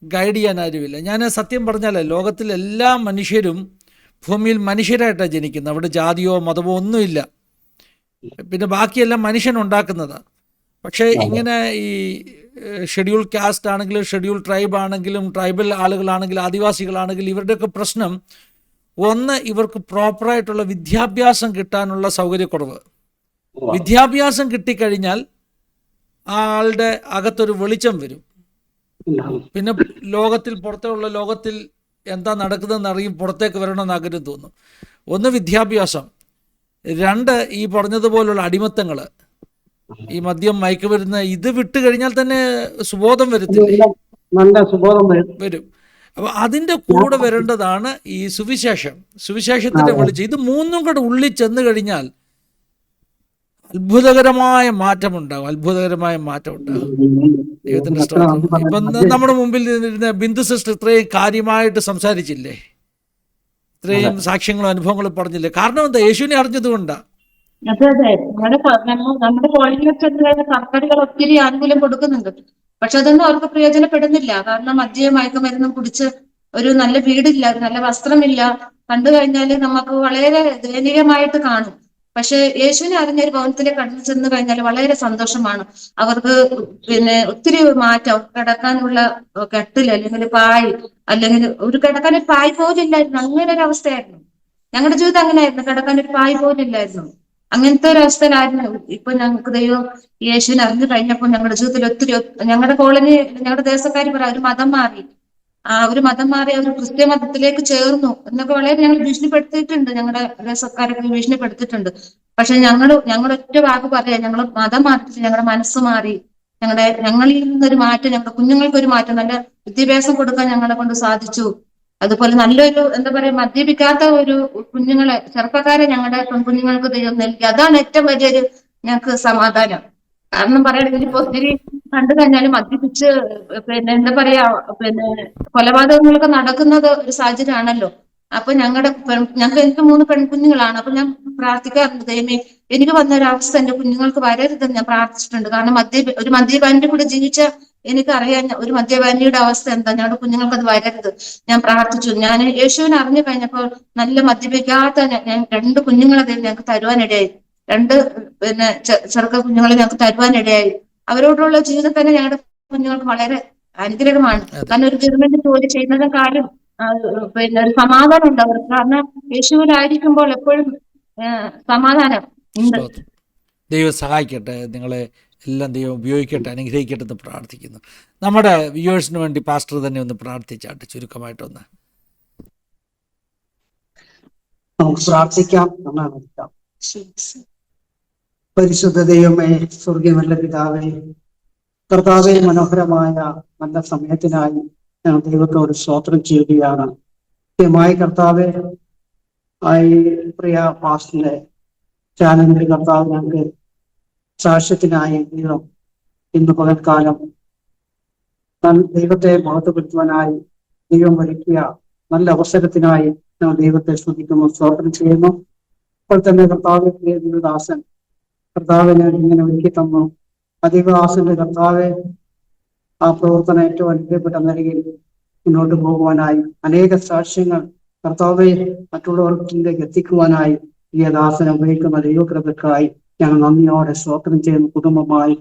ഗൈഡ് ചെയ്യാൻ ആരുമില്ല. ഞാൻ സത്യം പറഞ്ഞാൽ ലോകത്തിലെ എല്ലാ മനുഷ്യരും ഭൂമിയിൽ മനുഷ്യരായിട്ടാണ് ജനിക്കുന്നത്. അവിടെ ജാതിയോ മതമോ ഒന്നുമില്ല. പിന്നെ ബാക്കിയെല്ലാം മനുഷ്യൻ ഉണ്ടാക്കുന്നതാണ്. പക്ഷേ ഇങ്ങനെ ഈ ഷെഡ്യൂൾ കാസ്റ്റ് ആണെങ്കിലും ഷെഡ്യൂൾ ട്രൈബ് ആണെങ്കിലും ട്രൈബൽ ആളുകളാണെങ്കിലും ആദിവാസികളാണെങ്കിലും ഇവരുടെയൊക്കെ പ്രശ്നം ഒന്ന്, ഇവർക്ക് പ്രോപ്പറായിട്ടുള്ള വിദ്യാഭ്യാസം കിട്ടാനുള്ള സൗകര്യക്കുറവ്. വിദ്യാഭ്യാസം കിട്ടിക്കഴിഞ്ഞാൽ ആളുടെ അകത്തൊരു വെളിച്ചം വരും. പിന്നെ പുറത്തുള്ള ലോകത്തിൽ എന്താ നടക്കുന്നതെന്ന് അറിയും, പുറത്തേക്ക് വരണമെന്ന് ആഗ്രഹം തോന്നും. ഒന്ന് വിദ്യാഭ്യാസം, രണ്ട് ഈ പറഞ്ഞതുപോലുള്ള അടിമത്തങ്ങൾ, ഈ മദ്യം മയക്കുമരുന്ന് ഇത് വിട്ട് കഴിഞ്ഞാൽ തന്നെ സുബോധം വരത്തില്ലേ? നല്ല സുബോധം വരും. അപ്പൊ അതിൻ്റെ കൂടെ വരേണ്ടതാണ് ഈ സുവിശേഷത്തിന്റെ വെളിച്ചം. ഇത് മൂന്നും കൂടെ ഉള്ളിൽ ചെന്ന് കഴിഞ്ഞാൽ അത്ഭുതകരമായ മാറ്റമുണ്ടാകും. ദൈവത്തിന്റെ സ്തോത്രം. ഇപ്പം നമ്മുടെ മുമ്പിൽ ഇരുന്ന ബിന്ദു സിസ്റ്റർ ഇത്രയും കാര്യമായിട്ട് സംസാരിച്ചില്ലേ, ഇത്രയും സാക്ഷ്യങ്ങളും അനുഭവങ്ങളും പറഞ്ഞില്ലേ? കാരണം എന്താ? യേശുവിനെ അറിഞ്ഞതുകൊണ്ടാ. അതെ അതെ, നമ്മുടെ കോളേജിൽ സർക്കാരുകൾ ഒത്തിരി ആനുകൂല്യം കൊടുക്കുന്നുണ്ട്. പക്ഷെ അതൊന്നും അവർക്ക് പ്രയോജനപ്പെടുന്നില്ല. കാരണം മദ്യം മയക്കുമരുന്നും കുടിച്ച് ഒരു നല്ല വീടില്ല, നല്ല വസ്ത്രമില്ല, കണ്ടു കഴിഞ്ഞാൽ നമുക്ക് വളരെ ദയനീയമായിട്ട് കാണും. പക്ഷെ യേശുവിനെ അറിഞ്ഞൊരു ഭവനത്തിലേക്ക് കടന്നു ചെന്ന് കഴിഞ്ഞാൽ വളരെ സന്തോഷമാണ്. അവർക്ക് പിന്നെ ഒത്തിരി മാറ്റം, കിടക്കാനുള്ള കട്ടിൽ അല്ലെങ്കിൽ പായ്, അല്ലെങ്കിൽ ഒരു കിടക്കാൻ ഒരു പായ് പോലും ഇല്ലായിരുന്നു. അങ്ങനെ ഒരു അവസ്ഥയായിരുന്നു. ഞങ്ങളുടെ ജീവിതം അങ്ങനെയായിരുന്നു, കിടക്കാൻ ഒരു പായ് പോലും ഇല്ലായിരുന്നു. അങ്ങനത്തെ ഒരു അവസ്ഥയിലായിരുന്നു. ഇപ്പൊ ഞങ്ങൾക്ക് ദൈവം യേശുവിനെ അറിഞ്ഞു കഴിഞ്ഞപ്പോൾ ഞങ്ങളുടെ ജീവിതത്തിൽ ഒത്തിരി, ഞങ്ങളുടെ കോളനി, ഞങ്ങളുടെ ദേശക്കാർ പറ ഒരു മതം മാറി, ഒരു മതം മാറി അവർ ക്രിസ്ത്യ മതത്തിലേക്ക് ചേർന്നു എന്നൊക്കെ വളരെ ഞങ്ങൾ ഭീഷണിപ്പെടുത്തിയിട്ടുണ്ട്. ഞങ്ങളുടെ ദേശക്കാരൊക്കെ ഭീഷണിപ്പെടുത്തിയിട്ടുണ്ട്. പക്ഷെ ഞങ്ങൾ ഒറ്റ വാക്ക് പറയാം, ഞങ്ങൾ മതം മാറ്റി, ഞങ്ങളുടെ മനസ്സ് മാറി, ഞങ്ങളിൽ നിന്നൊരു മാറ്റം, ഞങ്ങളുടെ കുഞ്ഞുങ്ങൾക്ക് ഒരു മാറ്റം, നല്ല വിദ്യാഭ്യാസം കൊടുക്കാൻ ഞങ്ങളെ കൊണ്ട് സാധിച്ചു. അതുപോലെ നല്ലൊരു എന്താ പറയാ, മദ്യപിക്കാത്ത ഒരു കുഞ്ഞുങ്ങളെ, ചെറുപ്പക്കാരെ ഞങ്ങളുടെ പെൺകുഞ്ഞുങ്ങൾക്ക് ദൈവം നൽകി. അതാണ് ഏറ്റവും വലിയൊരു ഞങ്ങൾക്ക് സമാധാനം. കാരണം പറയുകയാണെങ്കിൽ ഇപ്പൊ ഒത്തിരി കണ്ടു കഴിഞ്ഞാലും മദ്യപിച്ച് പിന്നെ എന്താ പറയാ, പിന്നെ കൊലപാതകങ്ങളൊക്കെ നടക്കുന്നത് ഒരു സാഹചര്യമാണല്ലോ. അപ്പൊ എനിക്ക് 3 പെൺകുഞ്ഞുങ്ങളാണ്. അപ്പൊ ഞാൻ പ്രാർത്ഥിക്കാറുണ്ട്, ദൈവമേ എനിക്ക് വന്നൊരവസ്ഥ എന്റെ കുഞ്ഞുങ്ങൾക്ക് വരരുതെന്ന് ഞാൻ പ്രാർത്ഥിച്ചിട്ടുണ്ട്. കാരണം ഒരു മദ്യപാനിയുടെ കൂടെ ജീവിച്ച എനിക്കറിയാം ഒരു മദ്യപാനിയുടെ അവസ്ഥ എന്താ. ഞങ്ങളുടെ കുഞ്ഞുങ്ങൾക്ക് അത് വരരുത് ഞാൻ പ്രാർത്ഥിച്ചു. ഞാൻ യേശുവിനെ അറിഞ്ഞു കഴിഞ്ഞപ്പോൾ നല്ല മദ്യപിക്കാത്ത ഞാൻ 2 കുഞ്ഞുങ്ങളെ ഞങ്ങൾക്ക് തരുവാനിടയായി. 2 പിന്നെ ചെറുക്ക കുഞ്ഞുങ്ങളെ ഞങ്ങൾക്ക് തരുവാനിടയായി. അവരോടുള്ള ജീവിതം തന്നെ ഞങ്ങളുടെ കുഞ്ഞുങ്ങൾക്ക് വളരെ അനുഗ്രഹമാണ്. കാരണം ഒരു ഗവൺമെന്റ് ജോലി ചെയ്യുന്നതിനെക്കാളും പിന്നെ ഒരു സമാധാനം ഉണ്ട് അവർക്ക്. കാരണം യേശുവിലായിരിക്കുമ്പോൾ എപ്പോഴും സമാധാനം ഉണ്ട്. ദൈവം സഹായിക്കട്ടെ, നിങ്ങളെ എല്ലാം ദൈവം ഉപയോഗിക്കട്ടെ, അനുഗ്രഹിക്കട്ടെ എന്ന് പ്രാർത്ഥിക്കുന്നു. നമ്മുടെ വ്യൂവേഴ്സിന് വേണ്ടി പാസ്റ്റർ തന്നെ ഒന്ന് പ്രാർത്ഥിച്ചാട്ടെ, ചുരുക്കമായിട്ടൊന്ന്. നമുക്ക് പ്രാർത്ഥിക്കാം. പരിശുദ്ധ ദൈവമേ, സ്വർഗീയ പിതാവേ, കർത്താവേ, മനോഹരമായ നല്ല സമയത്തിനായി ഞങ്ങൾ ദൈവത്തോട് സ്തോത്രം ചെയ്യുകയാണ്. കൃത്യമായ കർത്താവേ, ഈ പ്രിയ പാസ്റ്ററിന്റെ ചാനലിന്റെ കർത്താവ് ഞങ്ങൾക്ക് സാക്ഷ്യത്തിനായി ദൈവം ഇന്ന് പകൽക്കാലം ദൈവത്തെ മഹത്വപ്പെടുത്തുവാനായി ദൈവം ഒരുക്കിയ നല്ല അവസരത്തിനായി ഞങ്ങൾ ദൈവത്തെ സ്തുതിക്കുന്നു, സ്തോത്രം ചെയ്യുന്നു. ഇപ്പോൾ തന്നെ കർത്താവ് പ്രിയ ദൈവദാസൻ കർത്താവിനെ ഇങ്ങനെ ഒരുക്കി തന്നു. ദൈവദാസന്റെ കർത്താവെ, ആ പ്രവർത്തനം ഏറ്റവും അനുഗ്രഹപ്പെട്ട നിലയിൽ മുന്നോട്ട് പോകുവാനായി അനേക സാക്ഷ്യങ്ങൾ കർത്താവെ മറ്റുള്ളവർക്കിലേക്ക് എത്തിക്കുവാനായി ഈ ദാസനെ ഉപയോഗിക്കുന്ന ദൈവകൃപയ്ക്കായി ഞങ്ങൾ നന്ദിയോടെ സ്തോത്രം ചെയ്യുന്ന കുടുംബമായി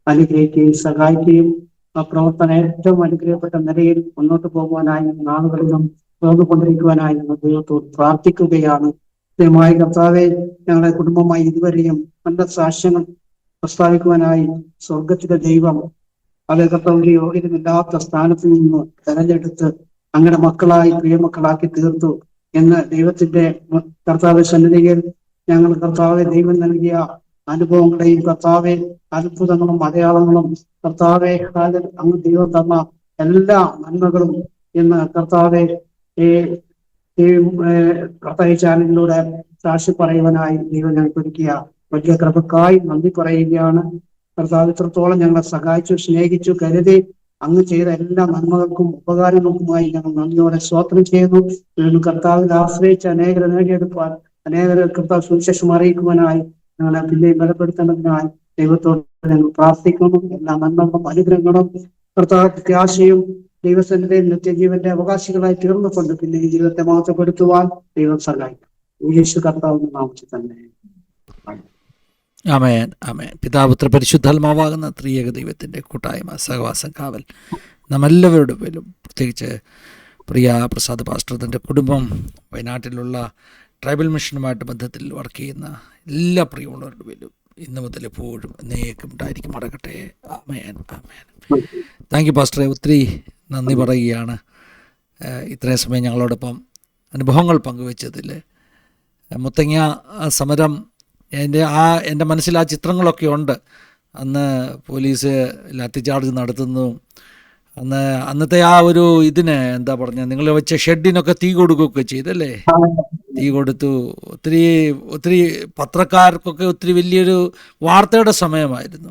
അനുഗ്രഹിക്കുകയും സഹായിക്കുകയും ആ പ്രവർത്തനം ഏറ്റവും അനുഗ്രഹപ്പെട്ട നിലയിൽ മുന്നോട്ട് പോകുവാനായി നാളുകളിലും തുറന്നുകൊണ്ടിരിക്കുവാനായി ഞങ്ങൾ ദൈവത്തോട് പ്രാർത്ഥിക്കുകയാണ്. ദൈവമായ കർത്താവെ, ഞങ്ങളുടെ കുടുംബമായി ഇതുവരെയും നല്ല സാക്ഷ്യങ്ങൾ പ്രസ്താവിക്കുവാനായി സ്വർഗത്തിലെ ദൈവം അതേ കർത്താവിന്റെ യോഗ്യതയില്ലാത്ത സ്ഥാനത്ത് നിന്ന് തെരഞ്ഞെടുത്ത് അങ്ങനെ മക്കളായി പ്രിയമക്കളാക്കി തീർത്തു എന്ന് ദൈവത്തിന്റെ കർത്താവ് സന്നിധിയിൽ ഞങ്ങൾ കർത്താവെ ദൈവം നൽകിയ അനുഭവങ്ങളെയും കർത്താവെ അത്ഭുതങ്ങളും അടയാളങ്ങളും കർത്താവെ അങ്ങ് ദൈവം തന്ന എല്ലാ നന്മകളും ഇന്ന് കർത്താവെ കർത്താവ് ചാനലിലൂടെ സാക്ഷി പറയുവാനായി ദൈവം ഞങ്ങൾക്ക് ഒരുക്കിയ വലിയ കൃപക്കായി നന്ദി പറയുകയാണ്. കർത്താവ് ഇത്രത്തോളം ഞങ്ങളെ സഹായിച്ചു, സ്നേഹിച്ചു, കരുതി അങ്ങ് ചെയ്ത എല്ലാ നന്മകൾക്കും ഉപകാരങ്ങൾക്കുമായി ഞങ്ങൾ നന്ദിയോടെ സ്തോത്രം ചെയ്യുന്നു. കർത്താവിൽ ആശ്രയിച്ച് അനേകരെ നേടിയെടുപ്പാൻ, അനേകരെ കർത്താവ് സുവിശേഷം അറിയിക്കുവാനായി ഞങ്ങളെ പിന്നെയും ബലപ്പെടുത്തേണ്ടതിനായി ദൈവത്തോട് ഞങ്ങൾ പ്രാർത്ഥിക്കുന്നു. എല്ലാ നന്മകളും അനുഗ്രഹങ്ങളും കർത്താവ് പ്രത്യാശയും ദൈവസന്നിധിയിൽ നിത്യജീവന്റെ അവകാശികളായി തീർന്നുകൊണ്ട് പിന്നെ ഈ ജീവിതത്തെ മഹത്വപ്പെടുത്തുവാൻ ദൈവം സഹായിക്കും. യേശു കർത്താവിന്റെ നാമത്തിൽ തന്നെ. ആമേൻ ആമേൻ. പിതാപുത്ര പരിശുദ്ധാത്മാവാകുന്ന ത്രിയേക ദൈവത്തിൻ്റെ കൂട്ടായ്മ, സഹവാസം, കാവൽ നമ്മെല്ലാവരുടെ പേരിലും, പ്രത്യേകിച്ച് പ്രിയ പ്രസാദ് പാസ്റ്റർ തൻ്റെ കുടുംബം, വയനാട്ടിലുള്ള ട്രൈബൽ മിഷനുമായിട്ട് ബന്ധത്തിൽ വർക്ക് ചെയ്യുന്ന എല്ലാ പ്രിയമുള്ളവരുടെ പേരിലും ഇന്ന് മുതൽ എപ്പോഴും എന്നേക്കും ഉണ്ടായിരിക്കും മടക്കട്ടെ. ആമേൻ ആമേൻ. താങ്ക് യു പാസ്റ്ററെ, ഒത്തിരി നന്ദി പറയുകയാണ് ഇത്രയും സമയം ഞങ്ങളോടൊപ്പം അനുഭവങ്ങൾ പങ്കുവെച്ചതിൽ. മുത്തങ്ങ സമരം എൻ്റെ മനസ്സിൽ ആ ചിത്രങ്ങളൊക്കെ ഉണ്ട്. അന്ന് പോലീസ് ലാത്തിചാർജ് നടത്തുന്നു, അന്നത്തെ ആ ഒരു ഇതിന് എന്താ പറഞ്ഞ, നിങ്ങൾ വെച്ച ഷെഡിനൊക്കെ തീ കൊടുക്കുകയൊക്കെ ചെയ്തല്ലേ? തീ കൊടുത്തു. ഒത്തിരി പത്രക്കാർക്കൊക്കെ ഒത്തിരി വലിയൊരു വാർത്തയുടെ സമയമായിരുന്നു.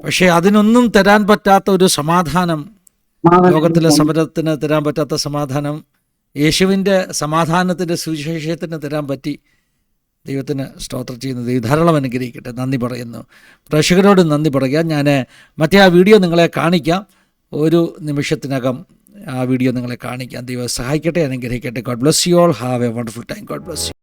പക്ഷേ അതിനൊന്നും തരാൻ പറ്റാത്ത ഒരു സമാധാനം, ലോകത്തിലെ സമരത്തിന് തരാൻ പറ്റാത്ത സമാധാനം യേശുവിൻ്റെ സമാധാനത്തിൻ്റെ സുവിശേഷത്തിന് തരാൻ പറ്റി. ദൈവത്തിന് സ്തോത്രം ചെയ്യുന്നത് ധാരാളം അനുഗ്രഹിക്കട്ടെ. നന്ദി പറയുന്നു. പ്രേക്ഷകരോട് നന്ദി പറയുക. ഞാൻ മറ്റേ ആ വീഡിയോ നിങ്ങളെ കാണിക്കാം. ഒരു നിമിഷത്തിനകം ആ വീഡിയോ നിങ്ങളെ കാണിക്കാം. ദൈവം സഹായിക്കട്ടെ, അനുഗ്രഹിക്കട്ടെ. God bless you all. Have A wonderful time. God bless you.